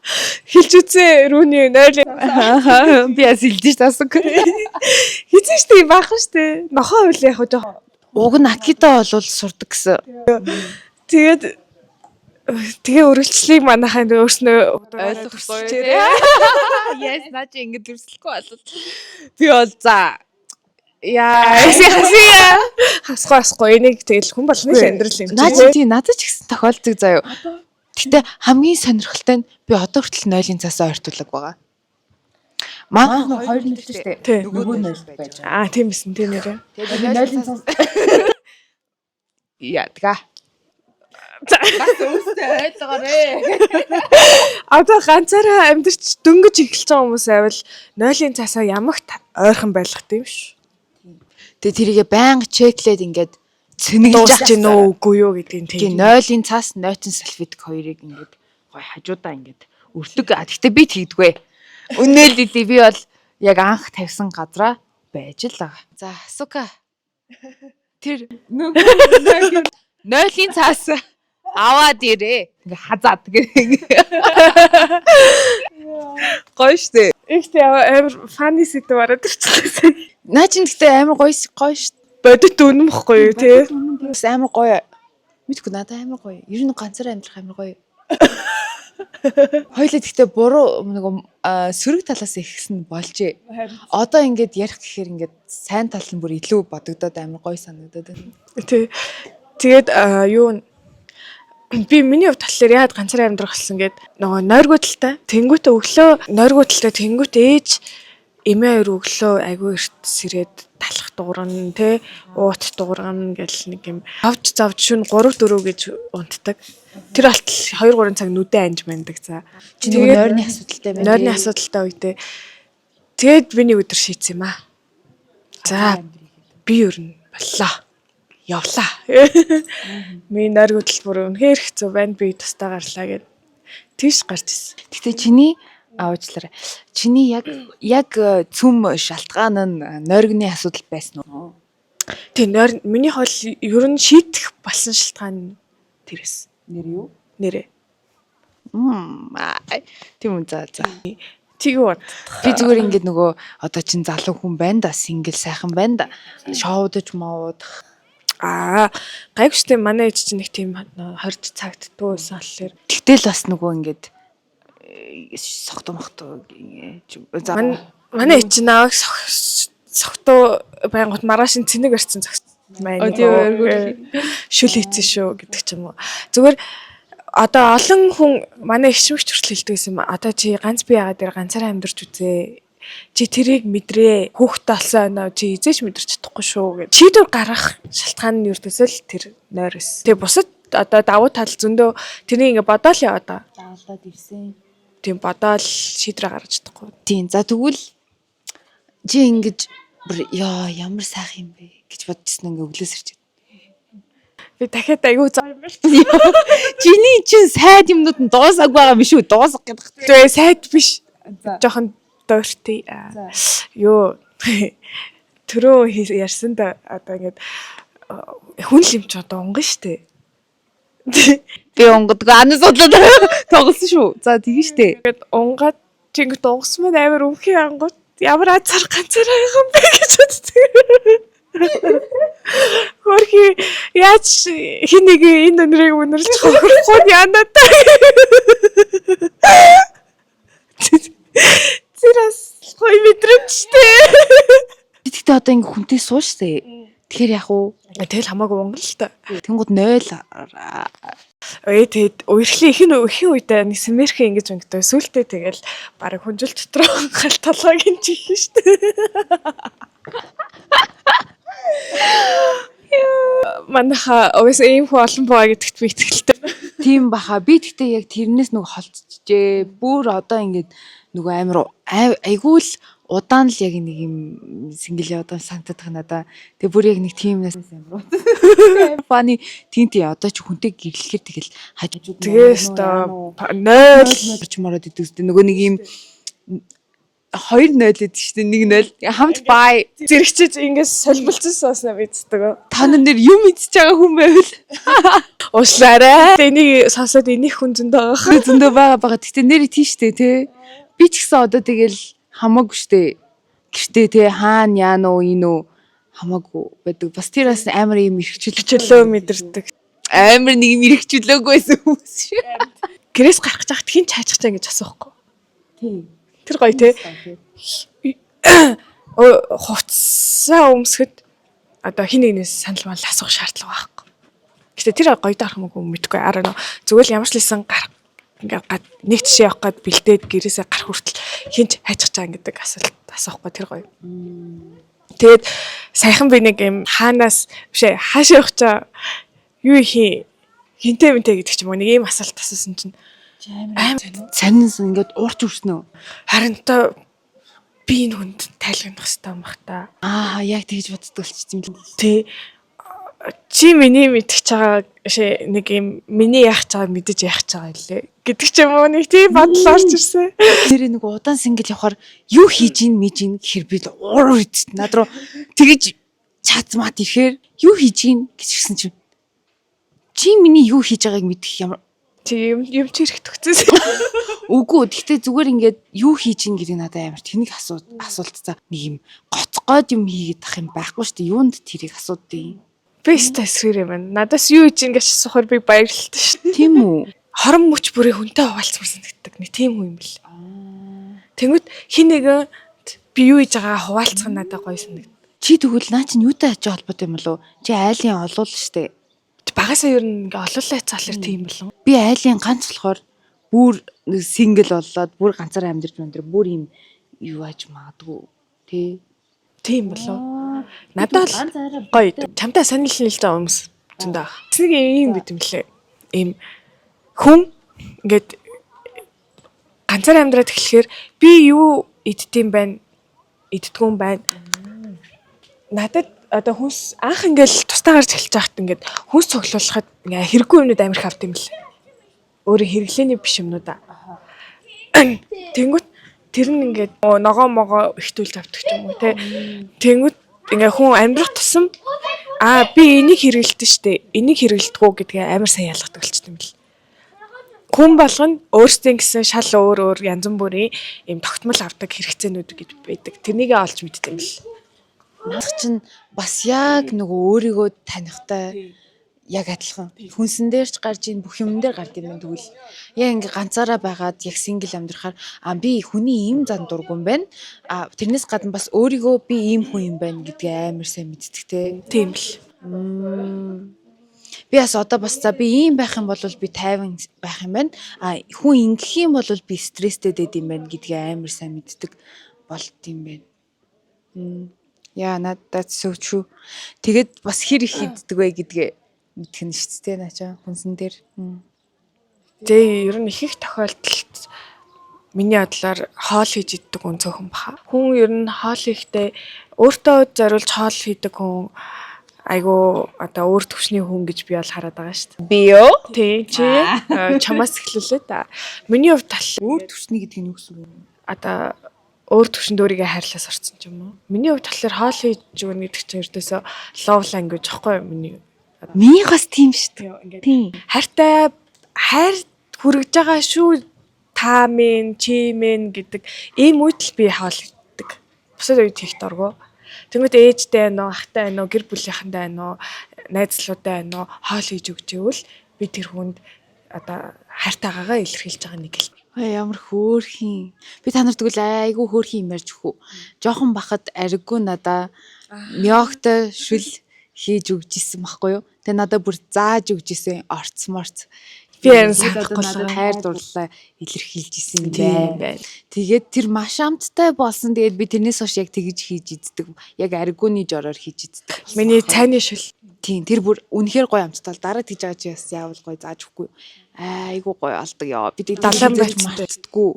Хэлж үзээ рүүний 0 би яс хэлж таасаг. Хизээ штэ баах штэ. Нохоо үл яг жоо. Уг нь акита бол сурдаг гэсэн. Тэгээ өргөлчлийг манайхаа өөрснөө ойлгохгүй. Яс наа чи ингэж өрсөлөхгүй болол. Би бол за хасахгүй энийг тэгэл хүн болгоны амьдрал юм. Наа чи тийм надад ч гэсэн тохиолддог заяа. Гэтэ хамгийн сонирхолтой нь би одоо хүртэл 0-ын цаасаа ойртуулаг байгаа. Маань 2 нэр шүү дээ. Нөгөө 0 байж байгаа. Тийм бисэн тийм нэрээ. Тэгээд 0-ын цаас яатга. Бас өөртөө ойлгоорой. Одоо ганцаараа амьдарч дөнгөж эхэлж байгаа хүмүүс байвал 0-ын цаасаа ямагт ойрхон байлгах юм ш. Тэгээ тэрийгэ байнга чеклээд ингээд цэнэглэж дуусч гин үү үгүй юу гэдгийг тийм тийм. нойлын цаас нойтон салфетик хоёрыг ингээд гой хажуудаа ингээд өртөг. Гэхдээ би тэгдэггүй. Үнээл дээ би бол яг анх тавьсан газараа байж л байгаа. За Сука. Тэр нойлын цаас аваад ирээ. Ингээ хазаад гэх. Гоё штэ. Ихтэй амар фаны сэдв ороод ирчихлээ. Наа чин гэхдээ амар гоё штэ. Бодит үнэмхгүй юу тий. Бас амар гоё. Мэдгүй надад амар гоё. Ер нь ганцаараа амьдрах амар гоё. Хоёлаа гэхдээ буруу нэг сөрөг талаас ихсэн болжээ. Одоо ингээд ярих гэхээр ингээд сайн тал нь бүр илүү бодогдоод амар гоё санагдаад байна. Тий. Тэгээд юу би миний хувьд болохоор яад ганцаараа амьдрах болсон гэд нөгөө нойргуудалтай. Тэнгүүтээ өглөө нойргуудалтай тэнгүүт ээж эмээ хоёр өглөө айгүй эрт сэрээд талах дуурна тий уут дуурна гэл нэг юм авч завж шүн 3 4 гэж унтдаг. Тэр болтол 2 3 цаг нүдэн анж мандаг за. Чи нөгөө нойрны асуудалтай байна. Нойрны асуудалтай үедээ тэгээд миний өдөр шийдсэн юм аа. За би ер нь боллоо. Явлаа. Миний нойргуудал бүр үнэхээр хэцүү байна. Би тустаа гарлаа гэд тийш гарч ирсэн. Гэтэ чиний уучлаарай. Чиний яг цөм шалтгаан нь нойргны асуудал байсан уу? Тий миний хол ер нь шийдэх болсон шалтгаан тэрээс. Нэр юу? Нэрээ. Тийм үү за. Тэгвэл Би зүгээр ингээд нөгөө одоо чин залуу хүн байна да, сингл сайхан байна да. Шоудаж маудах. гайгчтэй манай ээж чинь нэг тийм 20 цагт дуусан болохоор. Тэгтэл бас нөгөө ингээд согтомохтой. За Манай ээж чинь аав согтуу байнгут маргаашин цэник арцсан зогс маань. Шүл хийцэн шүү гэдэг ч юм уу. Зүгээр одоо олон хүн манай ихшмэгч хүртэл хэлдэг юм. Одоо чи ганц би яагаад дээр ганцаараа амьдарч үзээ. Чи тэрийг мэдрээ. Хүүхдтэй болсон оноо чи эзэж мэдэрч чадахгүй шүү гэж. Шийдвэр гаргах шалтгаан нь юрдөөсөө л тэр нойр эс. Тэгээ бусад одоо давуу тал зөндөө тэрний ингээ бодоол яа одоо. даалдаад ирсэн. Тийм бодоол шийдвэр гаргаж чадахгүй. Тийм. За тэгвэл чи ингэж ямар сайхан юм бэ гэж бодчихсон ингээ өглөөс ирж. Би дахиад аягүй заа юм байна. Чиний чин сайд юмнууд нь дуусаагүй байгаа юм шүү. Дуусах гэдэг. Тэгээ сайд биш. Жохон дууртай. Юу түрүү ярьсан да одоо ингээд хүн л юм ч одоо унган штэ. Би унгадгүй анаа судлаад тоглосон шүү. За тэгэн штэ. Ингээд унгаад чи ингээд унгасан мэн амар өвхий ангууд ямар азар ганцаараа юм бэ гэж боддог. Хөрхи яаж хин нэг энэ өнрийг үнэрлж хохирхгүй яана та. Зэрас хой мэдрэмжтэй. Тэгэхдээ одоо ингээ хүнтэй сууштай. Тэгэхээр яг уу Тэгэл хамаагүй унган л та. тэнгууд 0. Тэгээд үерхлийн ихэн үедээ нисмэрхэ ингэж өнгөтэй сүултээ тэгэл баг хүнжил дотор гал толгойг ин чих штэ. Манайха өөс ийм хүн олон байгаа гэдэгт би итгэлтэй. Тийм баха. Би тэгтээ яг тэрнээс нөгөө холцчихжээ. Бүр одоо ингээд нөгөө амар айгүй л удаан л яг нэг юм сингл удаан санагдах надаа. Тэгээ бүр яг нэг тиймнээс амар. Фаны тийм одоо ч хүнтэй гэрлэхээр тэгэл хажууд Тэгээс та 0 ч мороод идэв үстэй. Нөгөө нэг юм 2-0 гэдэг чинь 1-0 хамт бай зэрэгчиж ингээс солилцсон сууснаа мэддэг. та нар нэр юм идчихэж байгаа хүн байвал Уушлаарай. Энийг сонсоод энийг хүн зөндөө байгаа. зөндөө байгаа. Гэтэ нэр тийштэй тий. Би ч гэсэн одоо тэгэл хамаагүй штэ. Гэртээ тий хаана яана уу энэ үү хамаагүй байдаг. Бас тэр бас амар юм Чөлөө мэдэрдэг. амар нэг юм эргчлөөгүйсэн хүмүүс шүү. Гэрээс гарах гэж хахад хин чаажчих чаа гэж асуухгүй. Тий. Тэр гоё те. Хувцсаа өмсгöd одоо хин нэгнээс санал мал асуух шаардлага байхгүй. Гэтэ тэр гоё дарах мөг мэдгүй араа нөө зүгээр л ямар ч лсэн гарах ингээд нэг тишээ явах гээд бэлдээд гэрээсээ гарах хүртэл хинч хайчих чаа гэдэг асуулт асуухгүй тэр гоё. Тэгээд саяхан би нэг юм хаанаас бишээ хаашаа явах чаа юу хинтээ мэнтэй гэдэг ч юм уу нэг ийм асуулт асуусан чинь Санс ингээд уурч үрснэ үү? харин та би энэ хүнд тайлгнах хэрэгтэй юм бах та. Яг тэгж боддог болчих юм. Тэ чи миний мэдчих чагаа нэг юм миний яах чагаа мэдэж яах чагаа илээ гэдэг ч юм уу нэг тийм бодол орж ирсэн. Тэр нэг удаан сингл явахаар юу хийж ийн мэж ийн гэхэр би л уур идэж над руу тэгэж чатмат ихээр юу хийж ийн гэж гисэн чинь чи миний юу хийж байгааг мэдэх ямар тийм юм чи хэрэг төгцөөс. үгүй гэхдээ зүгээр ингээд юу хийж ийн гэдэг надад амар тэнийг асуулт за нэг юм гоцгойд юм хийгээд ах юм байхгүй шүү дээ юунд тэрийг асуудیں۔ Би стрессэр юм байна. Надаас юу хийж ингэж асуухаар би баярлалтай шүү дээ. Тийм үү? Хорон мөч бүрээ хүнтэй хуваалцмар санагддаг. Нэг тийм хүн юм бэл. Тэнгүүт хин нэгэн би юу хийж байгаа хуваалцах нь надад гоё санагдав. Чи тэгвэл наа чинь юутай ачаа холбоотой юм болов? Чи айлын олуул штэ. Багасаа ер нь ингээ олоолаа цаалэр тийм болов. Би айлын ганц болохоор бүр сингл боллоод бүр ганцаараа амьдарч өндөр бүр юм юу аж магадгүй тий. Тийм болов. Надад л гоё. Чамтай сонирхол нийлж байгаа хүмүүс зөндөө ах. Нэг юм гэдэм лээ. Ийм хүн ингээд ганцаар амьдраад эхлэхээр би юу иддэм байна? Иддгүүн байна. Надад одоо хүнс анх ингээл тусдаа гарч эхэлж байхад ингээд хүнс цуглуулахад ингээ хэрэггүй юмнууд амирх авт юм лээ. Өөрө хэрэглээний биш юмнууд аа. Тэнгүүт тэр нь ингээд ногоо могоо ихтүүлж авдаг ч юм уу те. Тэнгүүт ингээ хүн амьдрах тусам би энийг хэрэгэлдэж штэ. Энийг хэрэгэлдэггүй гэдгээ амар сайн ялгадаг болчихсон юм бэл. Хүн болгоно өөрсдийн гэсэн шал өөр янз бүрийн юм тогтмол авдаг хэрэгцээнүүд гэж байдаг. Тэрнийгээ олж мэддэг юм бэл. Нах чинь бас яг нөгөө өөрийгөө танихтай яг адилхан. Хүнсэн дээр ч гарч ийн бүх юм дээр гард юм тэгвэл яг ингээ ганцаараа байгаад яг сингл амьдрахаар би хүний ийм зан дург юм байна. Тэрнээс гадна бас өөрийгөө би ийм хүн юм байна гэдгээ амар сайн мэддэг те. Тийм л. Би бас одоо бас за би ийм байх юм бол би тайван байх юм байна. Хүн ингэх юм бол би стресстэй дэд юм байна гэдгээ амар сайн мэддэг болт юм байна. Яа надад so true. Тэгээд бас хэр их иддэг вэ гэдгээ мэдэх нь шүү дээ наачаа хүнсэн дээр. Ер нь их тохиолдолд миний бодлоор хоол хийж иддэг хүн цөөхөн баха. Хүн ер нь хоол хийхдээ өөртөө зориулж хоол хийдэг хүн айгу одоо өөр төвшний хүн гэж би бол хараад байгаа шүү дээ. Би юу? Тий, чи чамаас эхлүүлээ та. Миний хувьд тал Өөр төвшний гэдэг нь юу гэсэн үг вэ? одоо өөр төвшөнд өөрийгөө хайрлаас орсон ч юм уу. Миний хувьд болохоор хоол хийж өгнө гэдэг чинь ердөөсөө love language аахгүй юу миний. Миний бас тийм шүү дээ. Тийм. Хайртай хайр хүрэж байгаа шүү та минь чи минь гэдэг ийм үйл би хоол хийдэг. Бусад үед хийх дургу. Тэгмэд ээжтэй байна уу, ахтай байна уу, гэр бүлийнхэнтэй байна уу, найзлуутай байна уу хоол хийж өгч ивэл би тэр хүнд одоо хайртайгаагаа илэрхийлж байгаа нэг л. Ямар хөөрхин. Би та нарт тэгвэл айгүй хөөрхин юм ярьж өгөх үү. Жохон бахад ариггүй надаа мёгтой шүл хийж өгч исэн байхгүй юу. Тэгээ надад бүр зааж өгч исэн орцморц. Би энэ санахгүй хайр дурлалаа илэрхийлж исэн юм байна. Тэгээд тэр маш амттай болсон. Тэгээд би тэрнээс хойш яг тэгж хийж иддэг. Яг ариггүйний жороор хийж иддэг. Миний цайны шүл. Тийм тэр бүр үнэхээр гоё амттай. Дараа тэгж байгаа чи бас яавал гоё зааж өгөхгүй. Айгуу гоё алдаг яа. Би тэг далайн мартдаггүй.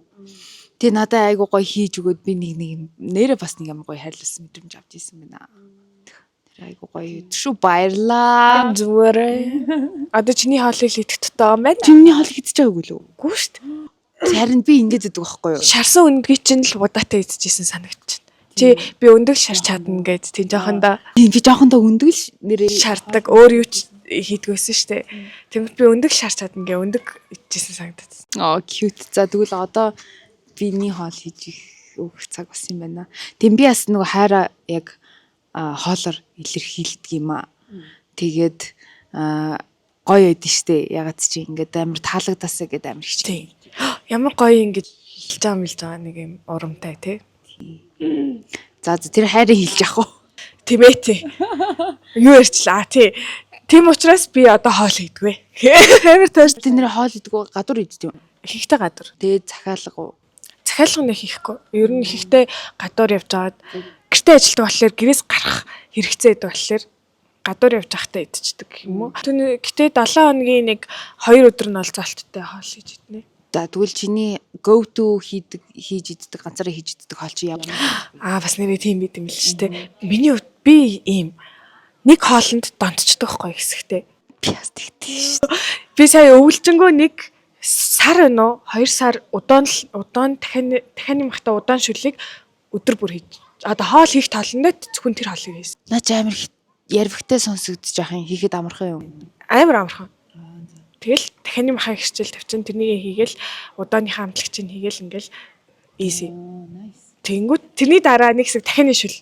Тэгээ надад айгуу гоё хийж өгөөд би нэг нэрээ бас нэг юм гоё хайрлуулсан мэдрэмж авч ирсэн байна. Тэр айгуу гоё шүү баярлаа. Зүгээр. Одоо чиний хоолыг идэх тутаа юм байна. Чиний хоол идчихэж байгаагүй лүү? Үгүй шүү дээ. Харин би ингэж иддэг байхгүй юу? Шарсан өндгий чинь л удаатай идчихсэн санагдчихна. Чи би өндөг шарч чадна гэд тийм жоохондоо. Тийм би жоохондоо өндөг л нэрээ шаарддаг өөр юу ч хийдгөөсөн штэ. Тэгмэд би өндөг шарч чадна гэ өндөг идчихсэн санагдаад. Cute. За тэгвэл одоо биний хоол хийж өгөх цаг болсон юм байна. Тэм би бас нөгөө хайраа яг хоолоор илэрхийлдэг юм аа. Тэгээд гоё байд нь штэ. Ягаад чи ингээд амар таалагдасаа гэд амар хичээ. Ямар гоё ингэж хэлж байгаа нэг юм урамтай тий. За тэр хайраа хэлж явах уу? Тийм ээ тий. Юу ярьчлаа тий. Тийм учраас би одоо хоол хийдгвэ. Амар таарч Тэ нэр хоол идэггүй гадуур иддэг юм. ихтэй гадар. Тэгээд захиалга уу? Захиалга нэг хийхгүй. Ер нь ихтэй гадуур явж байгаад гэртээ ажилтдаг болохоор гэрээс гарах хэрэгцээ байдаг болохоор гадуур явж байхдаа идчихдэг юм уу. Гэтэ 7 хоногийн нэг 2 өдөр нь олзаалттай хоол хийж идэнэ. За тэгвэл чиний go to хийж иддэг ганцаараа хийж иддэг хоол чи яа? Бас нэрээ тийм байт юм л шүү дээ. Миний хувьд би ийм нэг хоолнд донтчдаг байхгүй хэсэгтэй. Би бас тэгдэг шүү. Би сая өвлжөнгөө нэг сар өнөө 2 сар удаан дахианы махта удаан шүлийг өдөр бүр хийж. Одоо хоол хийх талнаа зөвхөн тэр хоолыг хийсэн. Наач амар ярвигтай сонсогдож яхахын хийхэд амархан юм. Амар амархан. Тэгэл дахианы махаа хичээл тавьчин тэрнийг хийгээл удааныхаа амтлагчийг хийгээл ингээл easy. Тэнгүүд тэрний дараа нэг хэсэг дахианы шүл.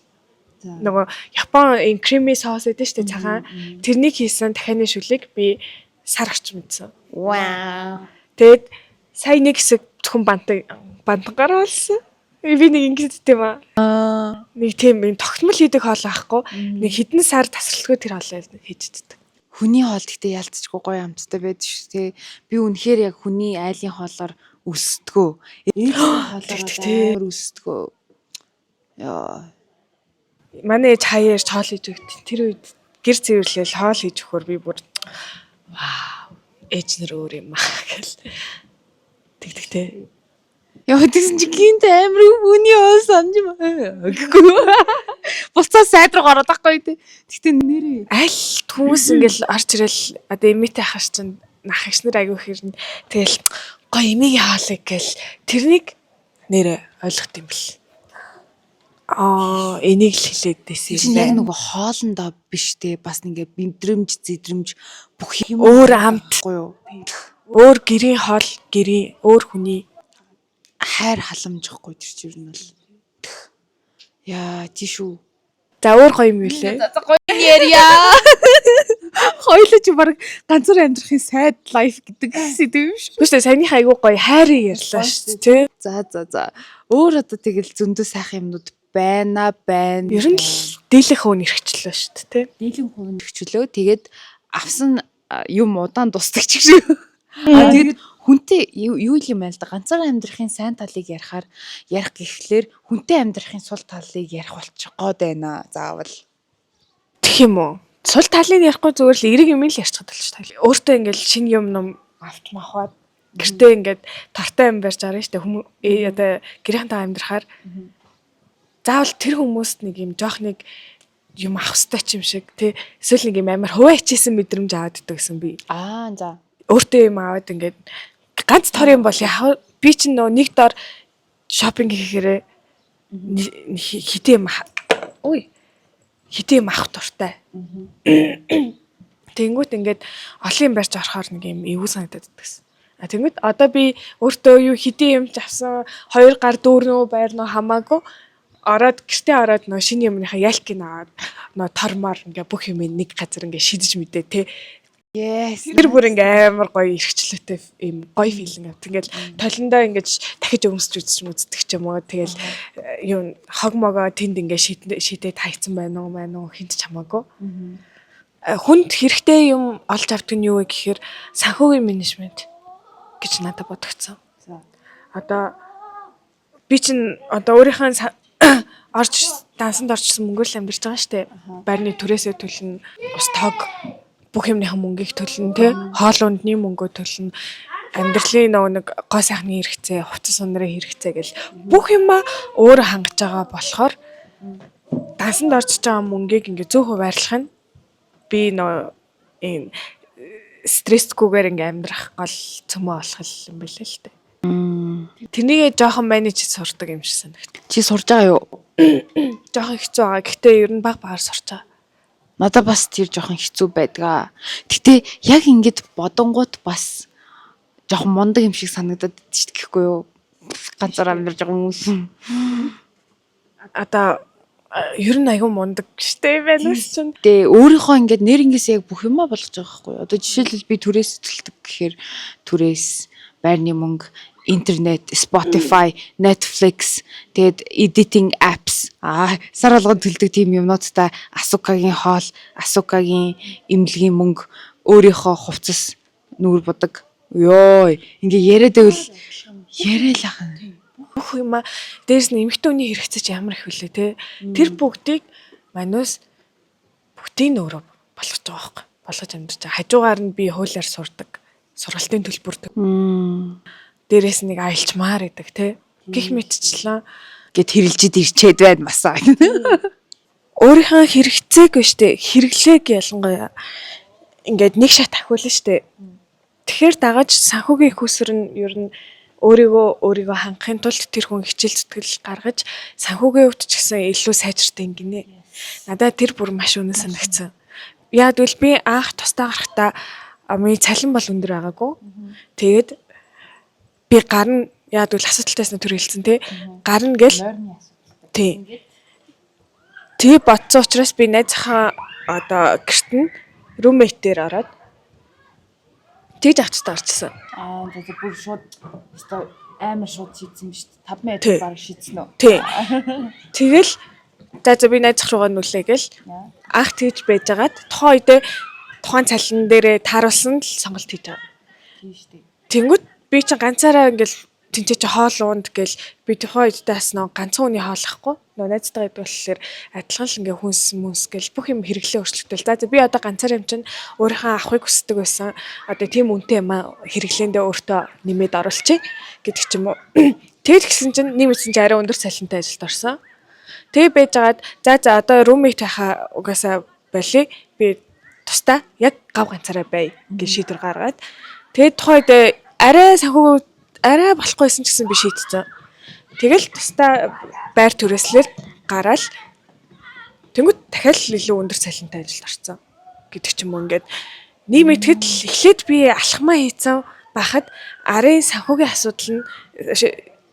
Нөгөө Япон creamy sauce гэдэг шүү дээ цагаан. Тэрнийг хийсэн дахианы шүлийг би сар орчим мэдсэн. Вау. Тэгэд сая нэг хэсэг зөвхөн бантангаар олсон. Би нэг ингэж тийм аа. Нэг тийм тогтмол хийдэг хоол аахгүй. Нэг хэдэн сар тасралтгүй тэр хоолоо хийж иддэг. Хүний хоол гэхдээ ялцчихгүй гоё амттай байдаг шүү дээ. Би үнэхээр яг хүний айлын хоолоор өсдгөө. Ээлжийн хоолоор өсдгөө. Яа. Манай ээж хаяарч хоол хийж өгд. Тэр үед гэр цэвэрлэл хоол хийж өгөхөр би бүр вау. Ээж нэр өөр юм аа гэл. Тэгтээ. Яа тэгсэн чи гинт амар хүний хоол санаж гэхгүй. Буцаа сайдраг ороод байхгүй тий. Тэгтээ нэрээ Аль хүмүүс ингээл орч ирэл одоо эмээтэй хаш чинь нах иш нар аягүй хэрнэ. Тэгэл гоё эмээгийн хоолыг гэл тэрнийг нэрээ ойлгох юм бэл. Энийг л хэлээд дэсэн чинь яг нөгөө хоолндоо биш те бас ингээ биндрэмж зэдрэмж бүх юм өөр амт байхгүй юу? өөр гэрийн хоол гэрийн өөр хүний Хайр халамжихгүй тэр чинь бол. Яа тийшүү. за өөр гоё юм юу лээ. За гоё ярья. Хоёулаа чи баг ганцаар амьдрахын сайд лайф гэдэг сэдв юм шүү. Биш үү саяны айгүй гоё хайрыг ярьлаа шүү дээ. За. Өөр одоо тэгэл зөндөө сайхан юмнууд байна. Ер нь л дийлэх хүн эрхчлөө шүү дээ. Дийлэн хүн эрхчлөө. Тэгээд авсан юм удаан дусдаг ч гэж. Тэгээд хүнтэй юу юм байл да ганцаар амьдрахын сайн талыг ярих гэхлээр хүнтэй амьдрахын сул талыг ярих болчих гээд байна. Заавал. Тэгэх юм уу? Сул талыг ярихгүй зүгээр л эрэг юм л ярьчих тал ч тал. Өөртөө ингээл шинэ юм авч махаад гэртээ ингээд тартай юм барьж арна штэ хүмүүс одоо гэрийнхэнтэй амьдрахаар заавал тэр хүмүүст нэг юм жоох нэг юм авах хэрэгтэй ч юм шиг тий эсвэл нэг юм амар хуваачижсэн мэдрэмж аваад иддэг гэсэн би. За. Өөртөө юм аваад ингээд ганц тор юм бол яах би чинь нөө нэг дор шопинг хийхээрээ хитээ юм авах дуртай. Тэнгүүт ингээд олон юм барьж орохоор нэг юм эвгүй санагдаад иддэгсэн. Тэнгүүт одоо би өөртөө юу хитээ юм ч авсан 2 гар дүүрнөө байрноо хамаагүй ороод гэртээ ороод нөө шинэ юмныхаа ялкийг аваад нөө тормоор ингээ бүх юм нэг газар ингээ шидэж мэдээ те. Yes. Тэр бүр ингээ амар гоё эрхчлөөтэй юм гоё филинг авт. Ингээл толиндоо ингэж дахиж өмсч үздэг ч юм уу. Тэгэл юу хог могоо тэнд ингээ шидэд хайцсан байна уу хинт ч хамаагүй. Хүнд хэрэгтэй юм олж авдаг нь юу вэ гэхээр санхүүгийн менежмент гэж надад бодогдсон. Одоо би чинь одоо өөрийнхөө дансанд орчсон мөнгөөр л амьдарч байгаа штэ. Байрны түрээсээ төлнө, ус тог бүх юмныхаа мөнгийг төлнө те. Хоол ундны мөнгөө төлнө. Амьдралын нэг гоо сайхны хэрэгцээ, хувцас ундрын хэрэгцээ гэл бүх юмаа өөрөө хангаж байгаа болохоор дансанд орчиж байгаа мөнгийг ингээ зөвхөн байрлах нь би энэ стрессгүйгээр ингээ амьдрах гол цөмөө болох юм байлээ л дээ. Тэрнийгээ жоохон менеж сурдаг юм шиг санагд. Чи сурж байгаа юу? Жоохон хэцүү байгаа. Гэхдээ ер нь баг багаар сурч байгаа. Надад бас тэр жоохон хэцүү байдаг. Гэтэ яг ингэж бодонгууд бас жоохон мундаг юм шиг санагдаад шүү дээ гэхгүй юу? Ганцаар амьдарч байгаа хүмүүс. Одоо ер нь аягүй мундаг штэ байна ус чинь. Тэ өөрийнхөө ингэж нэрнгээсээ яг бүх юмаа болгож байгаа байхгүй юу? Одоо жишээлбэл би түрээс төлдөг гэхээр түрээс байрны мөнгө интернет, Spotify, Netflix, тэгээд editing apps, сар болгон төлдөг тийм юмнуудтай Асукагийн хоол, Асукагийн имлэгийн мөнгө, өөрийнхөө хувцас нүүр будаг. Йоо, ингээ яриад байвал яриал ахна. Бүх юма дээрс нь эмэгтэй хүний хэрэгцээ чи ямар их вүлээ те. Тэр бүгдийг манус бүгдийг өөрөө болгож байгаа байхгүй. Болгож амьдарч байгаа. Хажуугаар нь би хуулиар сурдаг. Сургалтын төлбөр. дээрээс нэг аялчмаар гэдэг тий. Гэх мэтчлэн Гэт хэрэлжид ирчээд байна масаа. өөрийнхөө хэрэгцээг биш тий. Хэрэглээг ялангуяа ингээд нэг шат ахиулна штэ. Тэгэхээр дагаж санхүүгийн их усэр нь ер нь өөрийгөө хангахын тулд тэр хүн хичээл зүтгэл гаргаж санхүүгийн хувьд ч гэсэн илүү сайжиртай ингэнэ. Надад тэр бүр маш үнэн санагдсан. Яг л би анх тусдаа гарахтаа миний цалин бол өндөр байгаагүй. Тэгээд би гарна яг л асуудалтайс нь төр хэлсэн тий. Гарна гэл тий. Тэгээ бодсон учраас би найзынхаа одоо гэрт нь roommate-ээр ороод тэгж авчтаа орчихсон. За бүр шууд өстой амар шууд шийдсэн биз дээ. 5 Тий. минут баг шийдсэн үү? Тий. Тэгэл за би найзах руугаа нүлээ гэл анх тэгж байжгаад тухайн цалин дээрээ тааруулсан л сонголт хийж байгаа. Тийм шүү дээ. Тэнгүүт би чи ганцаараа ингээл тэнцээ чи хоол уунд гэл би тухайн үед таас нөө ганцхан хүний хоол ахгүй. Нөө найзтайгаа идэх болохоор адилхан л ингээ хүнс гэл бүх юм хэрэглээ өөрчлөгдөл. За би одоо ганцаар юм чинь өөрийнхөө авахыг хүсдэг байсан. Одоо тийм үнэтэй юм хэрэглээндээ өөртөө нэмээд оруулчих гэдэг ч юм уу. Тэгэл гисэн чинь нэмсэн чинь арай өндөр цалинтай ажилд орсон. Тэгээ байжгаад за одоо roommate хаа угаасаа болий би тустаа яг гав ганцаараа бай гэж шийдвэр гаргаад тэгээд тухайд арай санхүү арай болохгүйсэн ч гэсэн би шийдсэн. Тэгэл тустаа байр түрээслэл гараал тэнгууд дахиад илүү өндөр цалинтай ажилд орсон гэдэг ч юм уу ингээд нийгэмэд л эхлээд би алхмаа хийцэн бахад арын санхүүгийн асуудал нь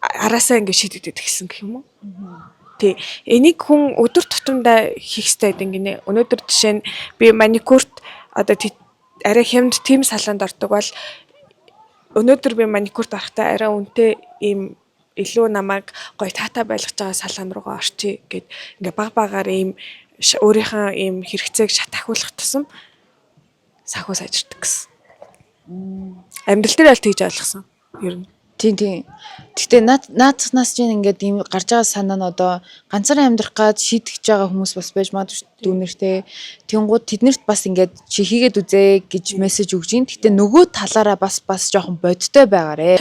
араасаа ингээд шийдэгдээд эхэлсэн гэх юм уу. Тий. Энийг хүн өдөр тутамдаа хийх хэрэгтэй гэдэг гинэ. Өнөөдөр жишээ нь би маникюрт одоо арай хямд тийм салонд ордог бол өнөөдөр би маникюрт орохдоо арай үнэтэй ийм илүү намайг гоё таатай байлгаж байгаа салон руугаа орчий гэд ингээ баг багаар ийм өөрийнхөө ийм хэрэгцээг шат ахиулах тусам санхүү сайжирдаг гэсэн. Амьдрал дээр аль тэгж ойлгосон. Ер нь. Тийм. Гэхдээ наацнаас чинь ингээд ийм гарч байгаа санаа нь одоо ганцаараа амьдрах гад шийдэж байгаа хүмүүс бас байж магадгүй дүүнэртэй. Тэнгууд тэднэрт бас ингээд чи хийгээд үзээ гэж мессеж өгж ин. Гэхдээ нөгөө талаараа бас жоохон бодтой байгаарэ.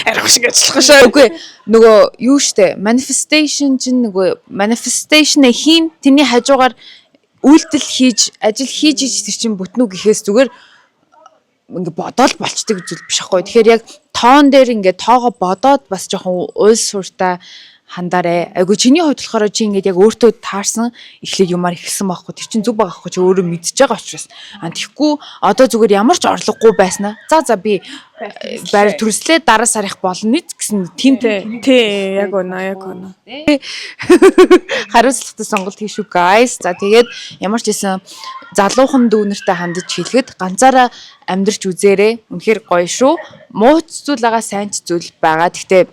Арих шиг ажиллах шүү. Үгүй нөгөө юу штэ manifestation чинь нөгөө manifestation-ыг хийн тэрний хажуугаар үйлдэл хийж ажил хийж тэр чинь бүтнүү гэхээс зүгээр ингээ бодоол болчдөг зүйл биш аахгүй. Тэгэхээр яг тоон дээр ингээ тоогоо бодоод бас жоохон уйлс сууртай хандаарэ. Айгу чиний хувьд болохоор чи ингээ яг өөртөө таарсан эхлээд юмар ихсэн байхгүй. Тэр чинь зүг байгаа байхгүй чи өөрөө мэдчихэж байгаа учраас. Тэгэхгүй одоо зүгээр ямар ч орлогогүй байснаа. За би байр төрслээ дараа сарих болно гэсэн тимтэй. Тий, яг үнэ. Хариуцлагатай сонголт хийшүү guys. За тэгээд ямар ч хэлсэн залуухан дүүнертэй хандаж хэлэхэд ганцаараа амьдрч үзээрэй. Үнэхээр гоё шүү. Муу зүйл байгаа, сайн зүйл байгаа. Гэхдээ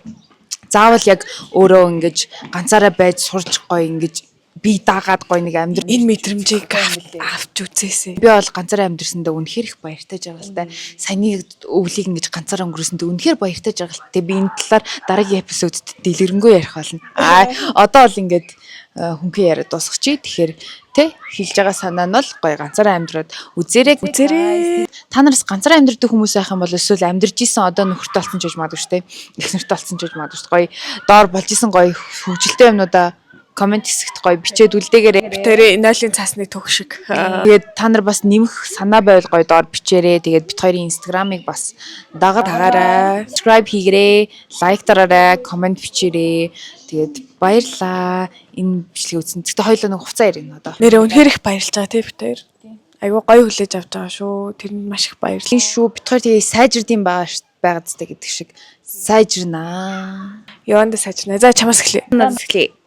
заавал яг өөрөө ингэж ганцаараа байж сурж гоё ингэж би даагаад гоё нэг амьдрал Энэ мэдрэмжийг авч үзээсэй. би бол ганцаараа амьдрсандаа үнэхээр их баяртай жаргалтай. Саяны өвлийг ингэж ганцаараа өнгөрөөсөндөө үнэхээр баяртай жаргалтай. Би энэ талаар дараагийн эпизодод дэлгэрэнгүй ярих болно. Одоо бол ингэж хүнхэн яриад дуусгачих. Тэгэхээр хэлж байгаа санаа нь бол гоё ганцаараа амьдраад үзээрэй. Та нараас ганцаараа амьдрдаг хүмүүс байх юм бол эсвэл амьдрж исэн одоо нөхөртэй болсон ч гэж магадгүй шүү дээ. Их нэртэй болсон ч гэж магадгүй шүү. Гоё доор болж исэн гоё хөвгөлтэй юмнуудаа комент хэсэгт гоё бичээд үлдээгээрэй. Битэрээ нойлын цаасны төх шиг. Тэгээд та нар бас нэмэх санаа байвал гоё доор бичээрэй. Тэгээд бит хоёрын инстаграмыг бас дагаарай. Subscribe хийгээрэй, лайк дараарай, комент бичээрэй. Тэгээд баярлаа. Энэ бичлэгийг үзсэн. Тэгтээ хоёулаа нэг хуцаа ярина одоо. Нэрээ үнэхээр их баярлж байгаа тий бит хоёр. Айгуу гоё хүлээж авч байгаа шүү. Тэрэнд маш их баярлалаа. Тийм шүү. Бит хоёр тэгээд сайжирдсан байгаа зү гэдэг шиг сайжирнаа. Яванда сайжирнаа. За чамаас эхлэе.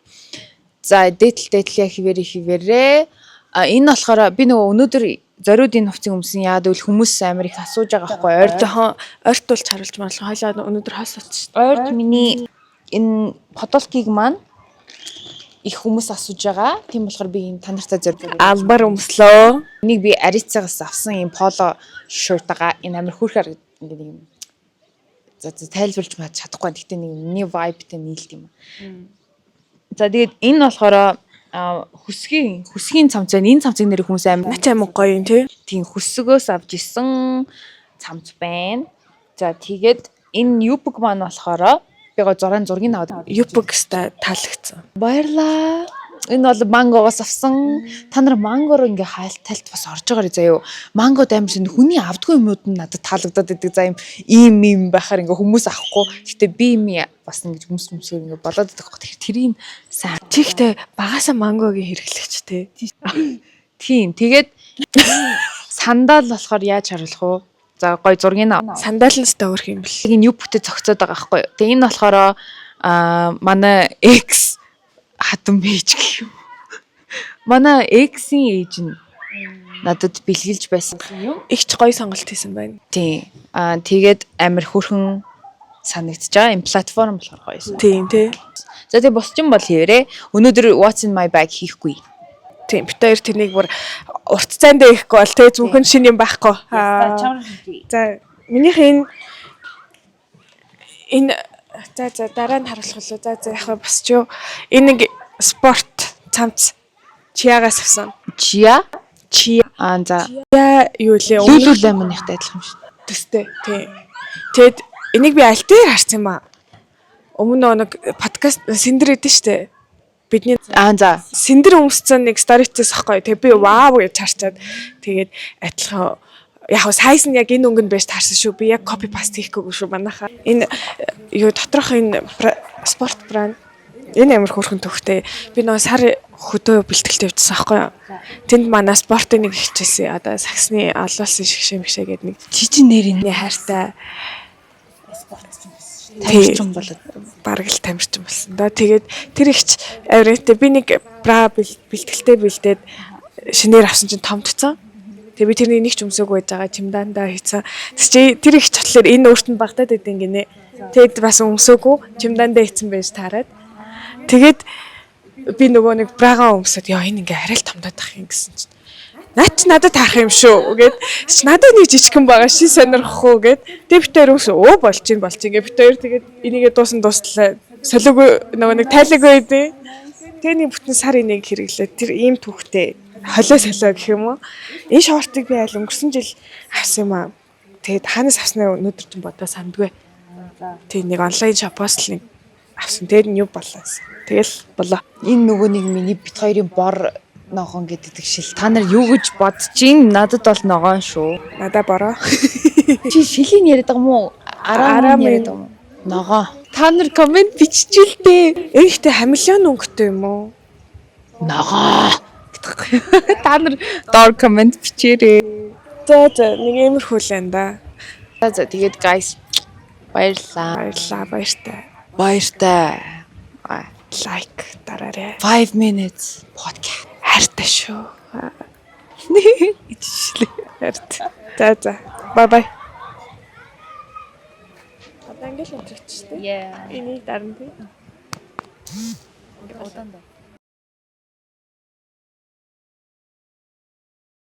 За дээдл хിവэрээ. Энэ болохоор би нөгөө өнөөдөр зориудын хувцсыг өмсөн яад үл хүмүүс амар их асууж байгаа байхгүй ойр жоохон ойртуулж харуулж марлаа. Хойлоо өнөөдөр хос очсон. Ойрт миний энэ подолкийг маань их хүмүүс асууж байгаа. Тийм болохоор би энэ танартай зориуд Албар өмслөө. Энийг би Арицагаас авсан юм поло шорт байгаа. Энэ амар хөөрхөр ингээд юм. За тайлбарлаж чадахгүй. Гэхдээ нэг миний vibe-тэй нийлд юм. За тэгээд энэ болохоор хөсгийн цамц байна. Энэ цамцын нэр хүмүүс амар Нач аймаг гоё юм тий. Тийм хөсгөөс авч исэн цамц байна. За тэгээд энэ юбг маань болохоор би гоо зургийг аваад. Юбгста таалагдсан. Баярлаа. Энэ бол мангоос авсан. Та нар мангоор ингээ хайлталт бас орж байгаарай заяо. Мангод амар шинэ хүний авдгүй юмуд нь надад таалагдаад идэг. За ийм байхаар ингээ хүмүүс авахгүй. Гэтэ би юм бас ингээ хүмүүсээр ингээ болоод идэх байхгүй. Тэрийг сайн. Чихтэй багасаа мангогийн хэрэглэгч те. Тийм. Тэгээд сандал болохоор яаж харуулах вэ? За гой зургийг ав. Сандалнаас дөөрх юм бэл. Энэ юбгтэй цогцоод байгаа байхгүй юу? Тэгээ энэ болохоор манай X хатан байж гэх юм. Манай X-ийн ээж нь надад бэлгэлж байсан юм. Игч гоё сонголт хийсэн байна. Тийм. Тэгээд амар хөрхөн санагдаж байгаа. Энэ платформ болохоор гоёсэн. Тийм тий. За тэгээ босчин бол хийвэрээ. Өнөөдөр What's in my bag хийхгүй. Тийм. Бид хоёр тэрнийг бүр урт цайнд хийхгүй бол тий зөвхөн шинэ юм байхгүй. За минийх энэ за дараа нь харуулах лу. За яг бас ч юу энэ нэг спорт цамц чиагаас авсан. Чиа? Чиа. За. Чиа юу лээ? Лүлүл амныхтай адилхан шүү. Төстэй. Тий. Тэгэд энийг би аль дээр харсан юм аа. Өмнө нэг подкаст сэндэр идэв штэ. Бидний За. сэндэр өмсцэн нэг сторитээс ахгүй. Тэгээ би вау гэж харчаад тэгээд адилхан яг сайз нь яг энэ өнгөнд байж таарсан шүү. Би яг копи паст хийхгүйгүй шүү манайхаа. Энэ юу доторх энэ спорт брэнд энэ амар хөрхөн төвхтэй. Би нөгөө сар хөдөө бэлтгэлтэй явчихсан аахгүй юу. Тэнд манай спортын нэг хичээсэн. Одоо саксны олуулсан шигшээ мэгшээ гэдэг нэг Жижиг нэрийн хайртай тамирчин болоод бараг л тамирчин болсон да. Тэгээд тэр ихч авраатай би нэг бра бэлтгэлтэй бэлдээд шинээр авсан чинь томдцсон. Тэгээ би тэрний нэг ч өмсөөгүй байж байгаа чимдаандаа хийцэн. Тэр ихч болохоор энэ өөрт нь багтаад идэв гинэ. Тэгэд бас өмсөөгүй чимдаандаа хийцэн байж таарад. Тэгээд би нөгөө нэг брага өмсөд яа энэ ингээ арай л томдоод ах юм гэсэн чинь наад чи надад таарах юм шүү гэд чи надад нэг жижигхэн байгаа ши сонирхгүй гэд тэг битээр өс өө болж ин ингээ битээр тэгээд энийгээ дуслаа солиогүй нөгөө нэг тайлаагүй дээ тэний бүтэн сар энийг хэрэглээ тэр ийм түүхтэй холио солио гэх юм уу энэ шортыг би аль өнгөрсөн жил авсан юм аа тэгээд хаанаас авснаа өнөөдөр ч бодоо сандгүй тэг нэг онлайн шопоос л нэг авсан тэгээд нь юу болоо тэгэл болоо энэ нөгөө нэг миний бит хоёрын бор ногоон гэдэг шил. Та нар юу гэж бодож ийн? Надад бол ногоон шүү. Надаа бороо. Чи шилийн яриад байгаа мó? Араа яриад байгаа мó? Ногоон. Та нар комент биччихвэл дээ. Эхтэй хамилион өнгөтэй юм уу? Ногоо. Та нар доор комент бичээрэй. За нэг иймэрхүү л энэ да. За тэгээд guys баярлаа. Баяртай. Лайк дараарай. 5 minutes podcast. Хайртай шүү. Хайртай. За. Bye. Одоо ингээл унтрагч шүү дээ. Энийг дарна тий. Ингээд удаан да.